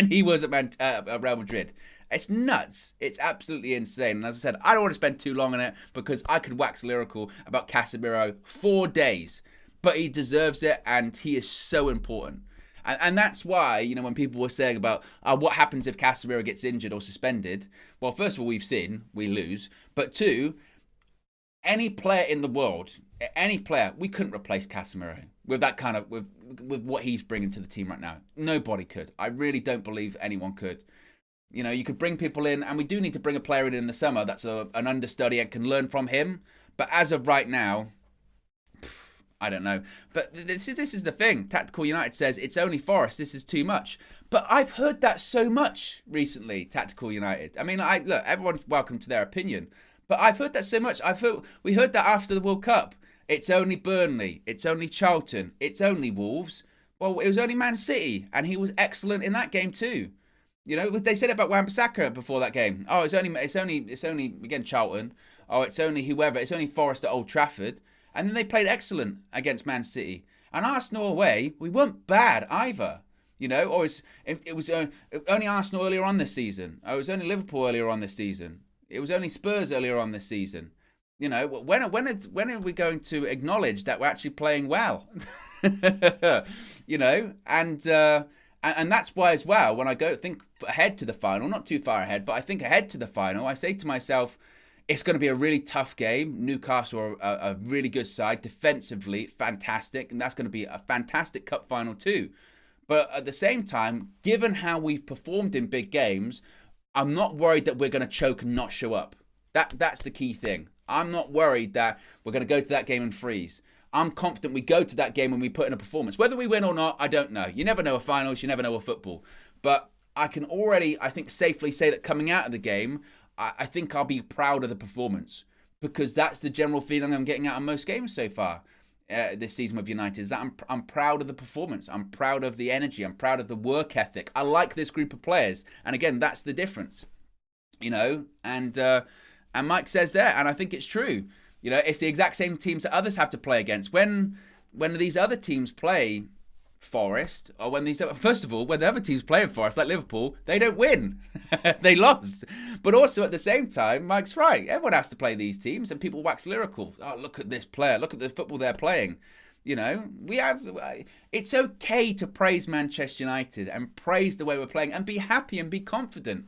he was at Real Madrid. It's nuts. It's absolutely insane. And as I said, I don't want to spend too long on it because I could wax lyrical about Casemiro for days. But he deserves it, and he is so important. And that's why, when people were saying about what happens if Casemiro gets injured or suspended, well, first of all, we've seen we lose. But two, any player in the world, we couldn't replace Casemiro with that kind of, with what he's bringing to the team right now. Nobody could. I really don't believe anyone could. You could bring people in, and we do need to bring a player in the summer that's an understudy and can learn from him. But as of right now, I don't know. But this is the thing. Tactical United says it's only Forest. This is too much. But I've heard that so much recently, Tactical United. I mean, look, everyone's welcome to their opinion. But I've heard that so much. We heard that after the World Cup. It's only Burnley. It's only Charlton. It's only Wolves. Well, it was only Man City, and he was excellent in that game too. They said it about Wan-Bissaka before that game. Oh, it's only again Charlton. Oh, it's only whoever. It's only Forest at Old Trafford. And then they played excellent against Man City. And Arsenal away, we weren't bad either. Or it was only Arsenal earlier on this season. It was only Liverpool earlier on this season. It was only Spurs earlier on this season. When are we going to acknowledge that we're actually playing well? And that's why as well, when I go think ahead to the final, not too far ahead, but I think ahead to the final, I say to myself, it's going to be a really tough game. Newcastle are a really good side, defensively fantastic, and that's going to be a fantastic cup final too. But at the same time, given how we've performed in big games, I'm not worried that we're going to choke and not show up. That's the key thing. I'm not worried that we're going to go to that game and freeze. I'm confident we go to that game and we put in a performance. Whether we win or not, I don't know. You never know a finals, you never know a football. But I can already, I think, safely say that coming out of the game, I think I'll be proud of the performance, because that's the general feeling I'm getting out of most games so far this season with United, is that I'm proud of the performance. I'm proud of the energy. I'm proud of the work ethic. I like this group of players. And again, that's the difference, and Mike says there, and I think it's true. It's the exact same teams that others have to play against. When these other teams play Forest, or when the other teams playing Forest, like Liverpool, they don't win. They lost. But also at the same time, Mike's right. Everyone has to play these teams, and people wax lyrical. Oh, look at this player. Look at the football they're playing. It's okay to praise Manchester United and praise the way we're playing and be happy and be confident.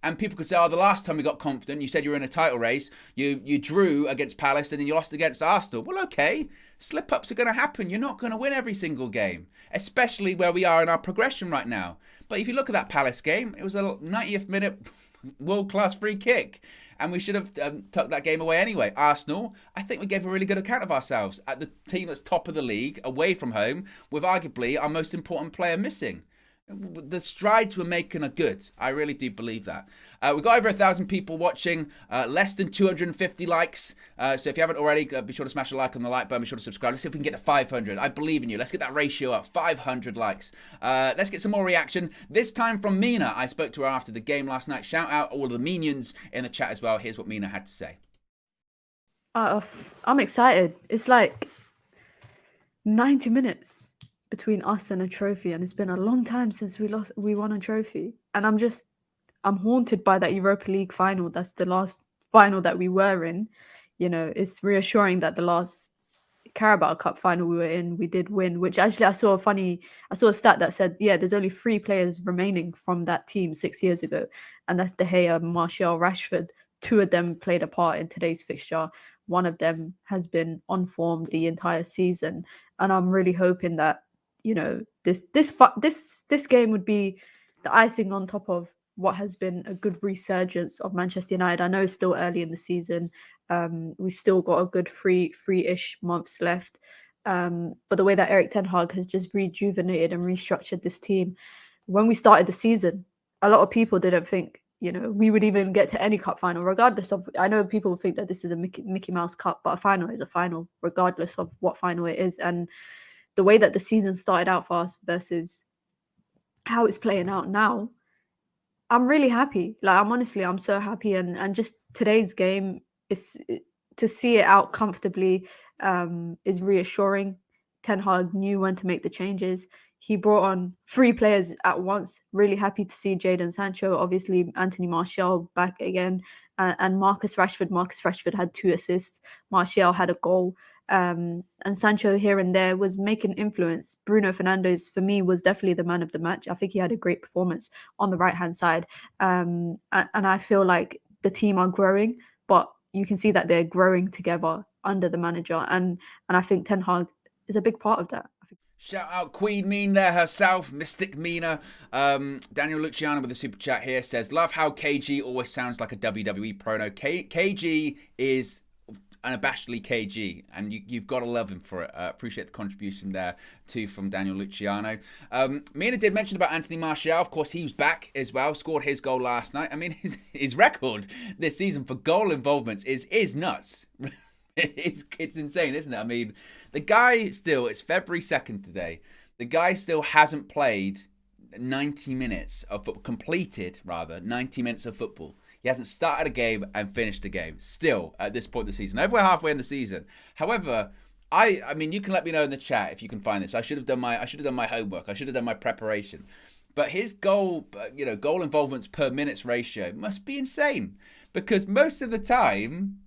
And people could say, the last time we got confident, you said you were in a title race, you drew against Palace and then you lost against Arsenal. Well, okay, slip-ups are going to happen. You're not going to win every single game, especially where we are in our progression right now. But if you look at that Palace game, it was a 90th minute world-class free kick. And we should have tucked that game away anyway. Arsenal, I think we gave a really good account of ourselves at the team that's top of the league, away from home, with arguably our most important player missing. The strides we're making are good. I really do believe that. We've got over 1,000 people watching, less than 250 likes. So if you haven't already, be sure to smash a like on the like button. Be sure to subscribe. Let's see if we can get to 500. I believe in you. Let's get that ratio up. 500 likes. Let's get some more reaction. This time from Mina. I spoke to her after the game last night. Shout out all of the minions in the chat as well. Here's what Mina had to say. I'm excited. It's like 90 minutes between us and a trophy, and it's been a long time since we won a trophy, and I'm haunted by that Europa League final. That's the last final that we were in. It's reassuring that the last Carabao Cup final we were in, we did win, which actually I saw a stat that said, there's only 3 players remaining from that team 6 years ago, and that's De Gea, Marcel, Rashford. 2 of them played a part in today's fixture. One of them has been on form the entire season, and I'm really hoping that this game would be the icing on top of what has been a good resurgence of Manchester United. I know it's still early in the season. We've still got a good three-ish months left. But the way that Erik ten Hag has just rejuvenated and restructured this team, when we started the season, a lot of people didn't think we would even get to any cup final, regardless of. I know people think that this is a Mickey Mouse Cup, but a final is a final, regardless of what final it is. And the way that the season started out for us versus how it's playing out now, I'm really happy. I'm so happy. And just today's game, to see it out comfortably is reassuring. Ten Hag knew when to make the changes. He brought on 3 players at once. Really happy to see Jadon Sancho, obviously Anthony Martial back again, and Marcus Rashford. Marcus Rashford had 2 assists. Martial had a goal. And Sancho here and there was making influence. Bruno Fernandes, for me, was definitely the man of the match. I think he had a great performance on the right-hand side. And I feel like the team are growing, but you can see that they're growing together under the manager. And I think Ten Hag is a big part of that. Shout out Queen Mean there herself, Mystic Mina. Daniel Luciano with a super chat here says, love how KG always sounds like a WWE promo. KG is unabashedly KG, and you've got to love him for it. Appreciate the contribution there too from Daniel Luciano. Mina did mention about Anthony Martial. Of course, he was back as well, scored his goal last night. I mean, his record this season for goal involvements is nuts. It's insane, isn't it? I mean, the guy still, it's February 2nd today, the guy still hasn't played 90 minutes of football, completed rather 90 minutes of football. He hasn't started a game and finished a game still at this point in the season. Over halfway in the season. However, I mean, you can let me know in the chat if you can find this. I should have done my homework. I should have done my preparation. But his goal involvements per minutes ratio must be insane, because most of the time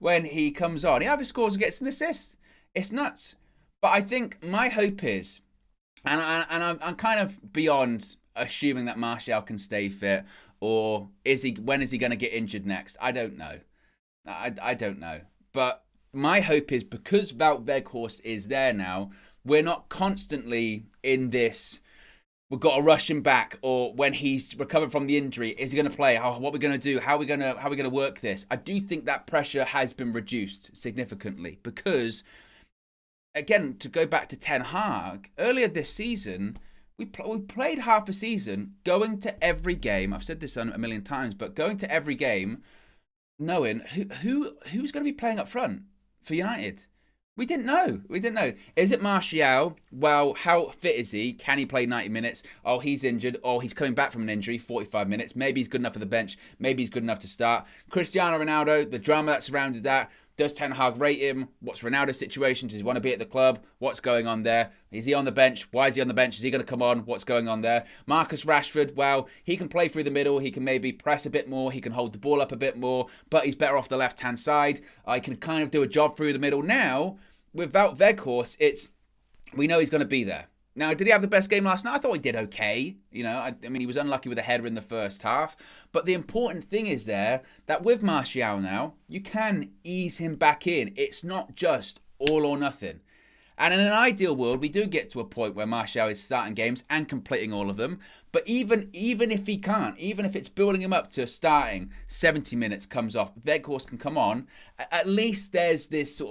when he comes on, he either scores or gets an assist. It's nuts. But I think my hope is, and I'm kind of beyond assuming that Martial can stay fit, or when is he going to get injured next? I don't know. I don't know. But my hope is, because Wout Weghorst is there now, we're not constantly in this, we've got to rush him back, or when he's recovered from the injury, is he going to play? What are we going to do? How are we going to work this? I do think that pressure has been reduced significantly, because, again, to go back to Ten Hag, earlier this season, we played half a season going to every game. I've said this a million times, but going to every game knowing who's going to be playing up front for United. We didn't know. Is it Martial? Well, how fit is he? Can he play 90 minutes? Oh, he's injured. Oh, he's coming back from an injury, 45 minutes. Maybe he's good enough for the bench. Maybe he's good enough to start. Cristiano Ronaldo, the drama that surrounded that. Does Ten Hag rate him? What's Ronaldo's situation? Does he want to be at the club? What's going on there? Is he on the bench? Why is he on the bench? Is he going to come on? What's going on there? Marcus Rashford, well, he can play through the middle. He can maybe press a bit more. He can hold the ball up a bit more, but he's better off the left-hand side. I can kind of do a job through the middle. Now, without Weghorst, we know he's going to be there. Now, did he have the best game last night? I thought he did okay. You know, I mean, he was unlucky with a header in the first half. But the important thing is there that with Martial now, you can ease him back in. It's not just all or nothing. And in an ideal world, we do get to a point where Martial is starting games and completing all of them. But even if he can't, even if it's building him up to starting 70 minutes, comes off, Weghorst can come on, at least there's this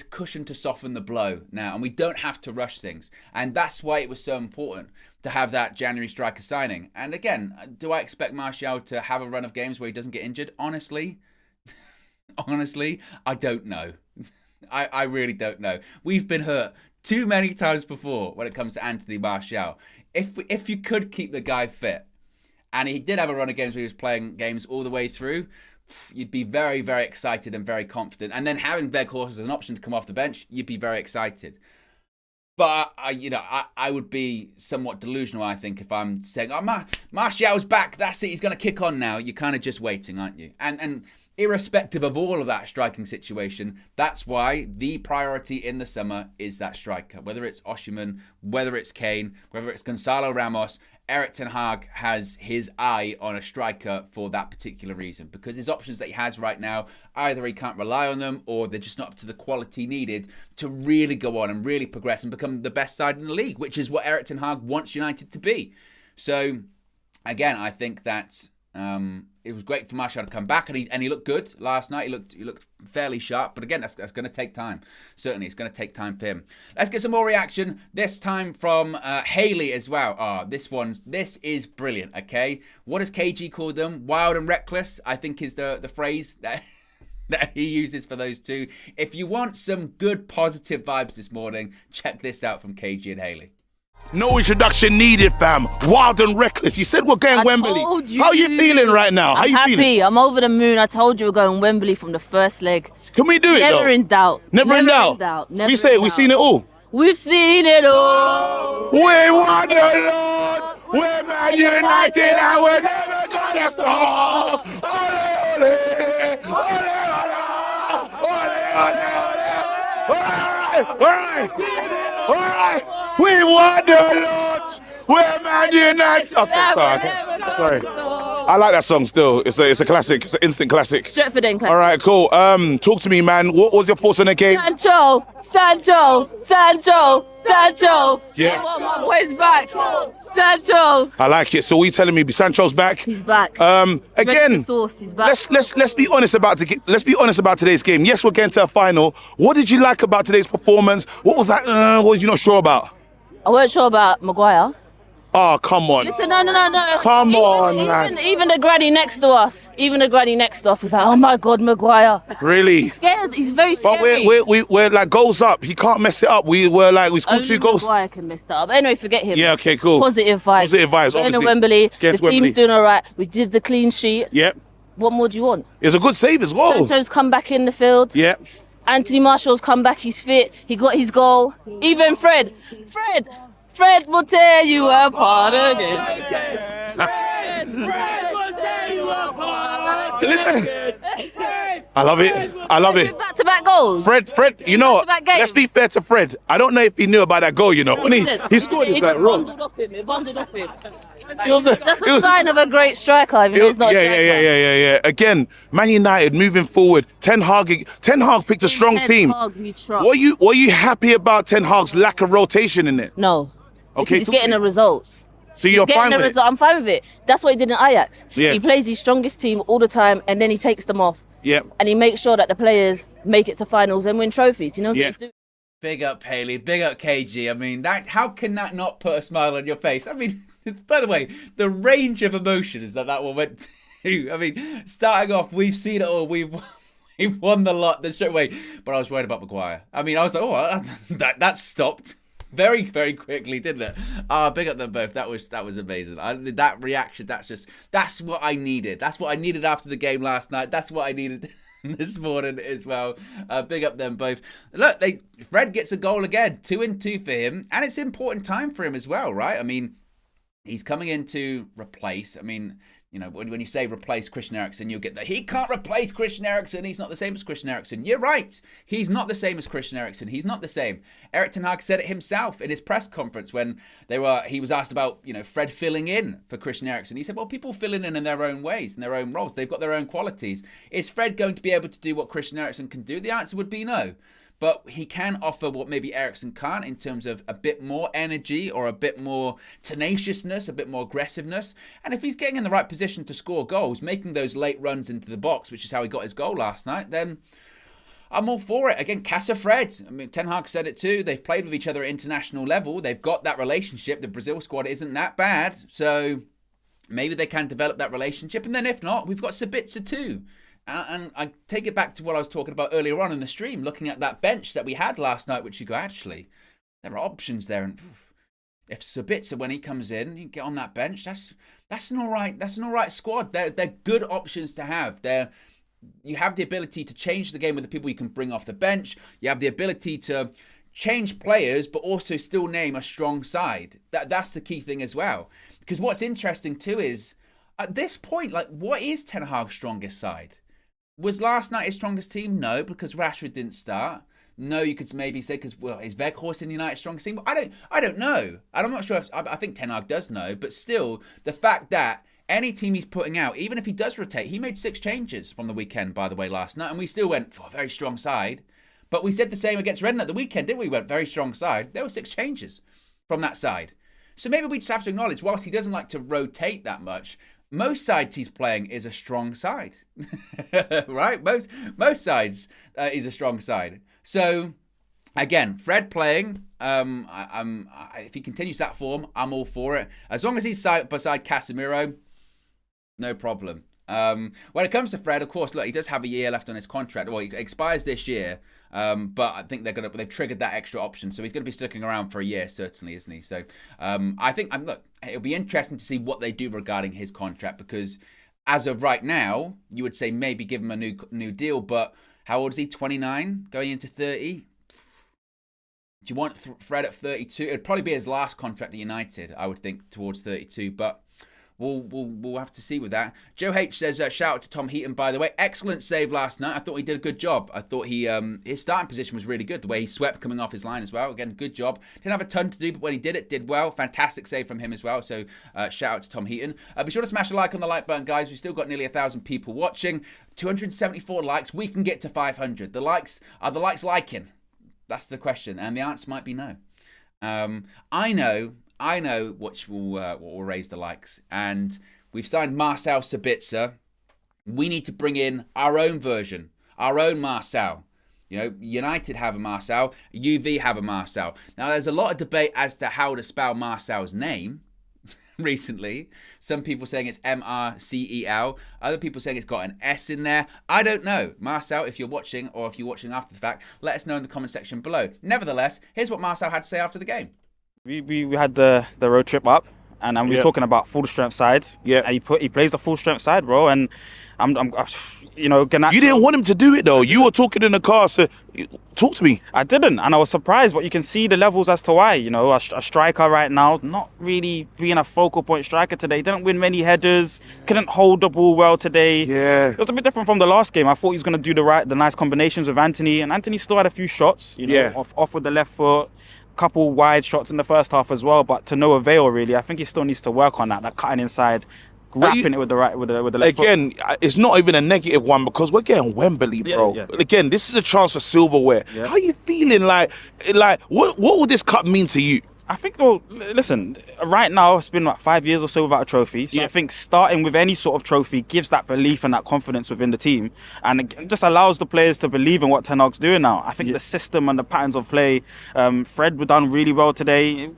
cushion to soften the blow now, and we don't have to rush things. And that's why it was so important to have that January striker signing. And again, do I expect Martial to have a run of games where he doesn't get injured? Honestly, I don't know. I really don't know. We've been hurt too many times before when it comes to Anthony Martial. If you could keep the guy fit, and he did have a run of games where he was playing games all the way through, you'd be very, very excited and very confident. And then having Weghorst as an option to come off the bench, you'd be very excited. But I would be somewhat delusional, I think, if I'm saying, "Oh, Martial's back. That's it. He's going to kick on now." You're kind of just waiting, aren't you? And irrespective of all of that striking situation, that's why the priority in the summer is that striker. Whether it's Osimhen, whether it's Kane, whether it's Gonzalo Ramos, Erik ten Hag has his eye on a striker for that particular reason, because his options that he has right now, either he can't rely on them or they're just not up to the quality needed to really go on and really progress and become the best side in the league, which is what Erik ten Hag wants United to be. So, again, I think that it was great for Martial to come back, and he looked good last night. He looked fairly sharp, but again, that's going to take time. Certainly, it's going to take time for him. Let's get some more reaction. This time from Haley as well. This is brilliant. Okay, what does KG call them? Wild and reckless, I think, is the phrase that he uses for those two. If you want some good positive vibes this morning, check this out from KG and Haley. No introduction needed, fam. Wild and reckless. You said we're going Wembley. How are you feeling right now? I'm happy. I'm over the moon. I told you we're going Wembley from the first leg. Can we do it? Never in doubt. Never in doubt. Never we say it. We've seen it all. We've seen it all. We won the Lord. We're Man United and we're never gonna stop. Ole, ole, ole, ole, ole, ole, ole. All right. We won the Lords. We're Man United. Okay, sorry. I like that song still. It's a classic. It's an instant classic. Stretford End classic. All right, cool. Talk to me, man. What was your thoughts on the game? Sancho. Yeah. My boy's back. Sancho. I like it. So what are you telling me? Sancho's back? He's back. Again, He's back. let's be honest about today's game. Yes, we're getting to a final. What did you like about today's performance? What was that? What was you not sure about? I weren't sure about Maguire. Oh, come on. Listen, no. Come on, man. Even the granny next to us was like, oh my God, Maguire. Really? He's scared. He's very scary. But we're like goals up. He can't mess it up. We scored 2 goals. Maguire can mess that up. Anyway, forget him. Yeah, okay, cool. Positive vibes. Obviously. Going to Wembley. Against The team's Wembley. doing all right. We did the clean sheet. Yep. What more do you want? It's a good save as well. Sancho's come back in the field. Yep. Anthony Martial's come back. He's fit. He got his goal. Even Fred will tear you apart again. Fred will tear you apart. Listen, I love it. Back-to-back goals. Fred, you know, Back-to-back games. let's be fair to Fred. I don't know if he knew about that goal, you know. When he scored, it's like wrong. It bundled off him. That's a sign of a great striker. Even though he's not a striker. Yeah. Again, Man United moving forward. Ten Hag picked a strong team. Were you happy about Ten Hag's lack of rotation in it? No. Okay, he's getting the results. So you're fine with it? I'm fine with it. That's what he did in Ajax. Yeah. He plays his strongest team all the time, and then he takes them off. Yeah. And he makes sure that the players make it to finals and win trophies. He knows what he's doing. Big up Haley, big up KG. I mean, how can that not put a smile on your face? I mean, by the way, the range of emotions that one went to. I mean, starting off, we've seen it all. We've won the lot straight away. But I was worried about Maguire. I mean, I was like, oh, that stopped very, very quickly, didn't it? Big up them both. That was amazing. That reaction, that's what I needed. That's what I needed after the game last night. That's what I needed this morning as well. Big up them both. Look, Fred gets a goal again. 2-2 for him. And it's important time for him as well, right? I mean, he's coming in to replace. I mean, you know, when you say replace Christian Eriksen, you'll get that he can't replace Christian Eriksen. He's not the same as Christian Eriksen. You're right. He's not the same as Christian Eriksen. He's not the same. Erik ten Hag said it himself in his press conference when he was asked about, you know, Fred filling in for Christian Eriksen. He said, well, people fill in their own ways, in their own roles. They've got their own qualities. Is Fred going to be able to do what Christian Eriksen can do? The answer would be no. But he can offer what maybe Eriksen can't in terms of a bit more energy or a bit more tenaciousness, a bit more aggressiveness. And if he's getting in the right position to score goals, making those late runs into the box, which is how he got his goal last night, then I'm all for it. Again, Casa Fred. I mean, Ten Hag said it too. They've played with each other at international level. They've got that relationship. The Brazil squad isn't that bad. So maybe they can develop that relationship. And then if not, we've got Sabitzer too. And I take it back to what I was talking about earlier on in the stream, looking at that bench that we had last night, which you go, actually, there are options there. And if Sabitzer, when he comes in, you get on that bench, that's an all right squad. They're good options to have. You have the ability to change the game with the people you can bring off the bench. You have the ability to change players, but also still name a strong side. That's the key thing as well. Because what's interesting too is, at this point, like, what is Ten Hag's strongest side? Was last night his strongest team? No, because Rashford didn't start. No, you could maybe say because, well, is Weghorst in United's strongest team? I don't know. And I'm not sure if, I think Ten Hag does know, but still, the fact that any team he's putting out, even if he does rotate, he made 6 changes from the weekend, by the way, last night, and we still went for a very strong side. But we said the same against Reading at the weekend, didn't we? We went very strong side. There were 6 changes from that side. So maybe we just have to acknowledge, whilst he doesn't like to rotate that much, most sides he's playing is a strong side, right? Most sides is a strong side. So again, Fred playing, if he continues that form, I'm all for it. As long as he's side beside Casemiro, no problem. When it comes to Fred, of course, look, he does have a year left on his contract. Well, he expires this year, but I think they've triggered that extra option, so he's going to be sticking around for a year, certainly, isn't he? So I think, look, it'll be interesting to see what they do regarding his contract, because as of right now, you would say maybe give him a new deal, but how old is he? 29, going into 30. Do you want Fred at 32? It'd probably be his last contract at United, I would think, towards 32, but We'll have to see with that. Joe H says, shout out to Tom Heaton, by the way. Excellent save last night. I thought he did a good job. I thought his starting position was really good. The way he swept coming off his line as well. Again, good job. Didn't have a ton to do, but when he did it, did well. Fantastic save from him as well. So shout out to Tom Heaton. Be sure to smash a like on the like button, guys. We've still got nearly 1,000 people watching. 274 likes. We can get to 500. The likes, are the likes liking? That's the question. And the answer might be no. I know which will raise the likes. And we've signed Marcel Sabitzer. We need to bring in our own version, our own Marcel. You know, United have a Marcel, UV have a Marcel. Now, there's a lot of debate as to how to spell Marcel's name recently. Some people saying it's Marcel. Other people saying it's got an S in there. I don't know. Marcel, if you're watching, or if you're watching after the fact, let us know in the comment section below. Nevertheless, here's what Marcel had to say after the game. We had the road trip up, and we were talking about full strength sides. Yeah, and he plays the full strength side, bro. And I'm you didn't want him to do it though. You were talking in the car, so talk to me. I didn't, and I was surprised, but you can see the levels as to why. You know, a striker right now, not really being a focal point striker today. Didn't win many headers. Couldn't hold the ball well today. Yeah, it was a bit different from the last game. I thought he was going to do the nice combinations with Anthony, and Anthony still had a few shots. You know, off with the left foot. Couple wide shots in the first half as well, but to no avail really. I think he still needs to work on that cutting inside, grabbing it with the left foot. Again, it's not even a negative one because we're getting Wembley, bro. Yeah. Again, this is a chance for silverware. Yeah. How are you feeling? Like what will this cup mean to you? I think, though, listen, right now it's been like 5 years or so without a trophy. So I think starting with any sort of trophy gives that belief and that confidence within the team, and it just allows the players to believe in what Ten Hag's doing now. I think the system and the patterns of play, Fred were done really well today.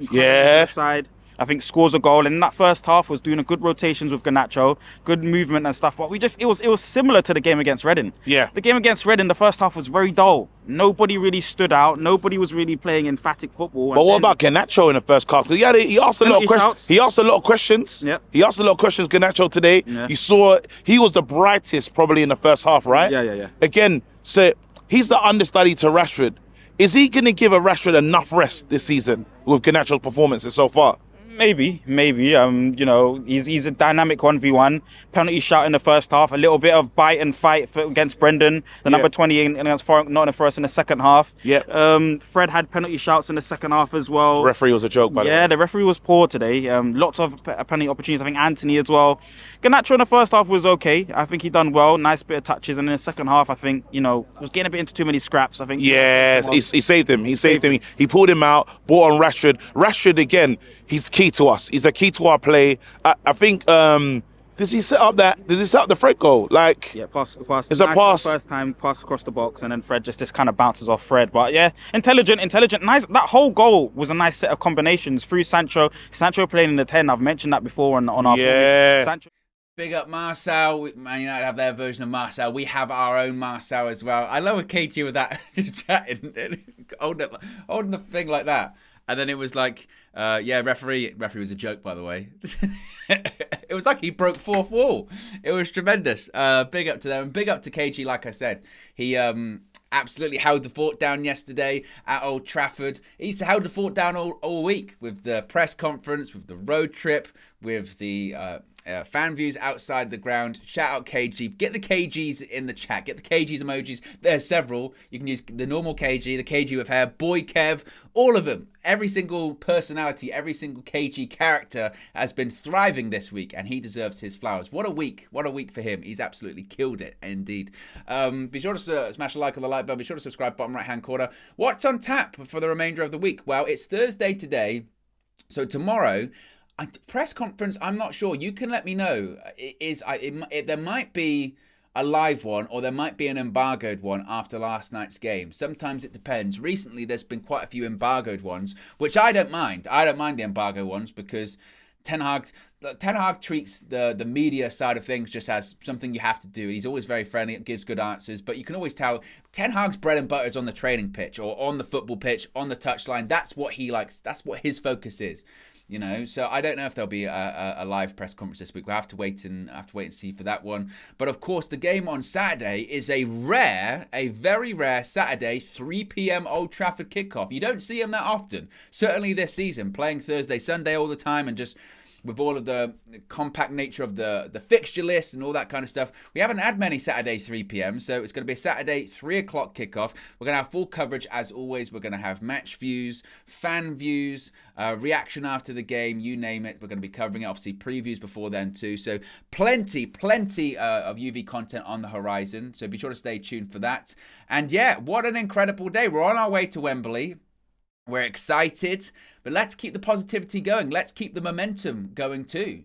Side. I think scores a goal, and in that first half was doing a good rotations with Garnacho, good movement and stuff. But it was similar to the game against Reading. Yeah. The game against Reading, the first half was very dull. Nobody really stood out. Nobody was really playing emphatic football. But what about Garnacho in the first half? He asked a lot of questions. He asked a lot of questions. Yeah. He asked a lot of questions, Garnacho, today. Yeah. You saw he was the brightest probably in the first half, right? Yeah. Again, so he's the understudy to Rashford. Is he going to give a Rashford enough rest this season with Garnacho's performances so far? Maybe. He's a dynamic 1v1. Penalty shot in the first half. A little bit of bite and fight against Brendan, the number 20 against Nottingham Forest in the second half. Yeah. Fred had penalty shouts in the second half as well. The referee was a joke, by the way. Yeah, the referee was poor today. Lots of penalty opportunities. I think Anthony as well. Garnacho in the first half was okay. I think he done well. Nice bit of touches. And in the second half, I think, was getting a bit into too many scraps. I think. Yes, he saved him. He saved him. He pulled him out, brought on Rashford. Rashford, again, he's key to us. He's a key to our play. I think, does he set up the Fred goal? Pass. It's a pass. First time, pass across the box, and then Fred just kind of bounces off Fred. But yeah, intelligent, nice. That whole goal was a nice set of combinations through Sancho. Sancho playing in the 10. I've mentioned that before on our Sancho. Big up Marcel. Man United have their version of Marcel. We have our own Marcel as well. I love a KG with that chatting, holding the thing like that. And then it was like, referee was a joke, by the way. It was like he broke fourth wall. It was tremendous. Big up to them. Big up to KG, like I said. He absolutely held the fort down yesterday at Old Trafford. He's held the fort down all week with the press conference, with the road trip, with the fan views outside the ground. Shout out KG. Get the KGs in the chat. Get the KGs emojis. There's several. You can use the normal KG, the KG with hair, Boy Kev, all of them. Every single personality, every single KG character has been thriving this week, and he deserves his flowers. What a week. What a week for him. He's absolutely killed it, indeed. Be sure to smash a like on the like button. Be sure to subscribe, bottom right-hand corner. What's on tap for the remainder of the week? Well, it's Thursday today, so tomorrow... press conference, I'm not sure. You can let me know. There might be a live one or there might be an embargoed one after last night's game. Sometimes it depends. Recently, there's been quite a few embargoed ones, which I don't mind. I don't mind the embargo ones because Ten Hag treats the media side of things just as something you have to do. He's always very friendly, gives good answers, but you can always tell Ten Hag's bread and butter is on the training pitch or on the football pitch, on the touchline. That's what he likes. That's what his focus is. So I don't know if there'll be a live press conference this week. We'll have to wait and see for that one. But of course, the game on Saturday is a very rare Saturday 3 p.m. Old Trafford kickoff. You don't see them that often. Certainly this season, playing Thursday, Sunday all the time, and just with all of the compact nature of the fixture list and all that kind of stuff. We haven't had many Saturday 3 p.m, so it's going to be a Saturday 3 o'clock kickoff. We're going to have full coverage as always. We're going to have match views, fan views, reaction after the game, you name it. We're going to be covering it, obviously previews before then too. So plenty of UV content on the horizon. So be sure to stay tuned for that. And yeah, what an incredible day. We're on our way to Wembley. We're excited, but let's keep the positivity going. Let's keep the momentum going too.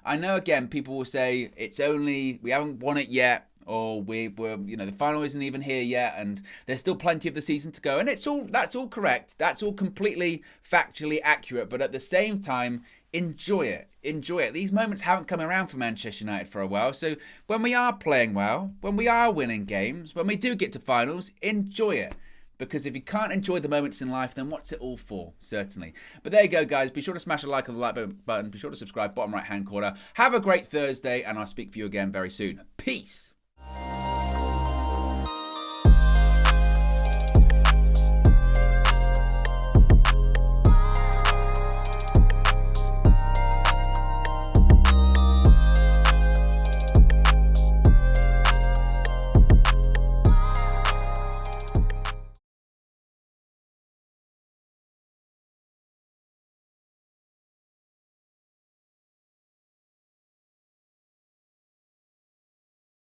I know again, people will say we haven't won it yet, or we're the final isn't even here yet, and there's still plenty of the season to go. And that's all correct. That's all completely factually accurate. But at the same time, enjoy it. These moments haven't come around for Manchester United for a while. So when we are playing well, when we are winning games, when we do get to finals, enjoy it. Because if you can't enjoy the moments in life, then what's it all for? Certainly. But there you go, guys. Be sure to smash a like on the like button. Be sure to subscribe, bottom right-hand corner. Have a great Thursday, and I'll speak for you again very soon. Peace.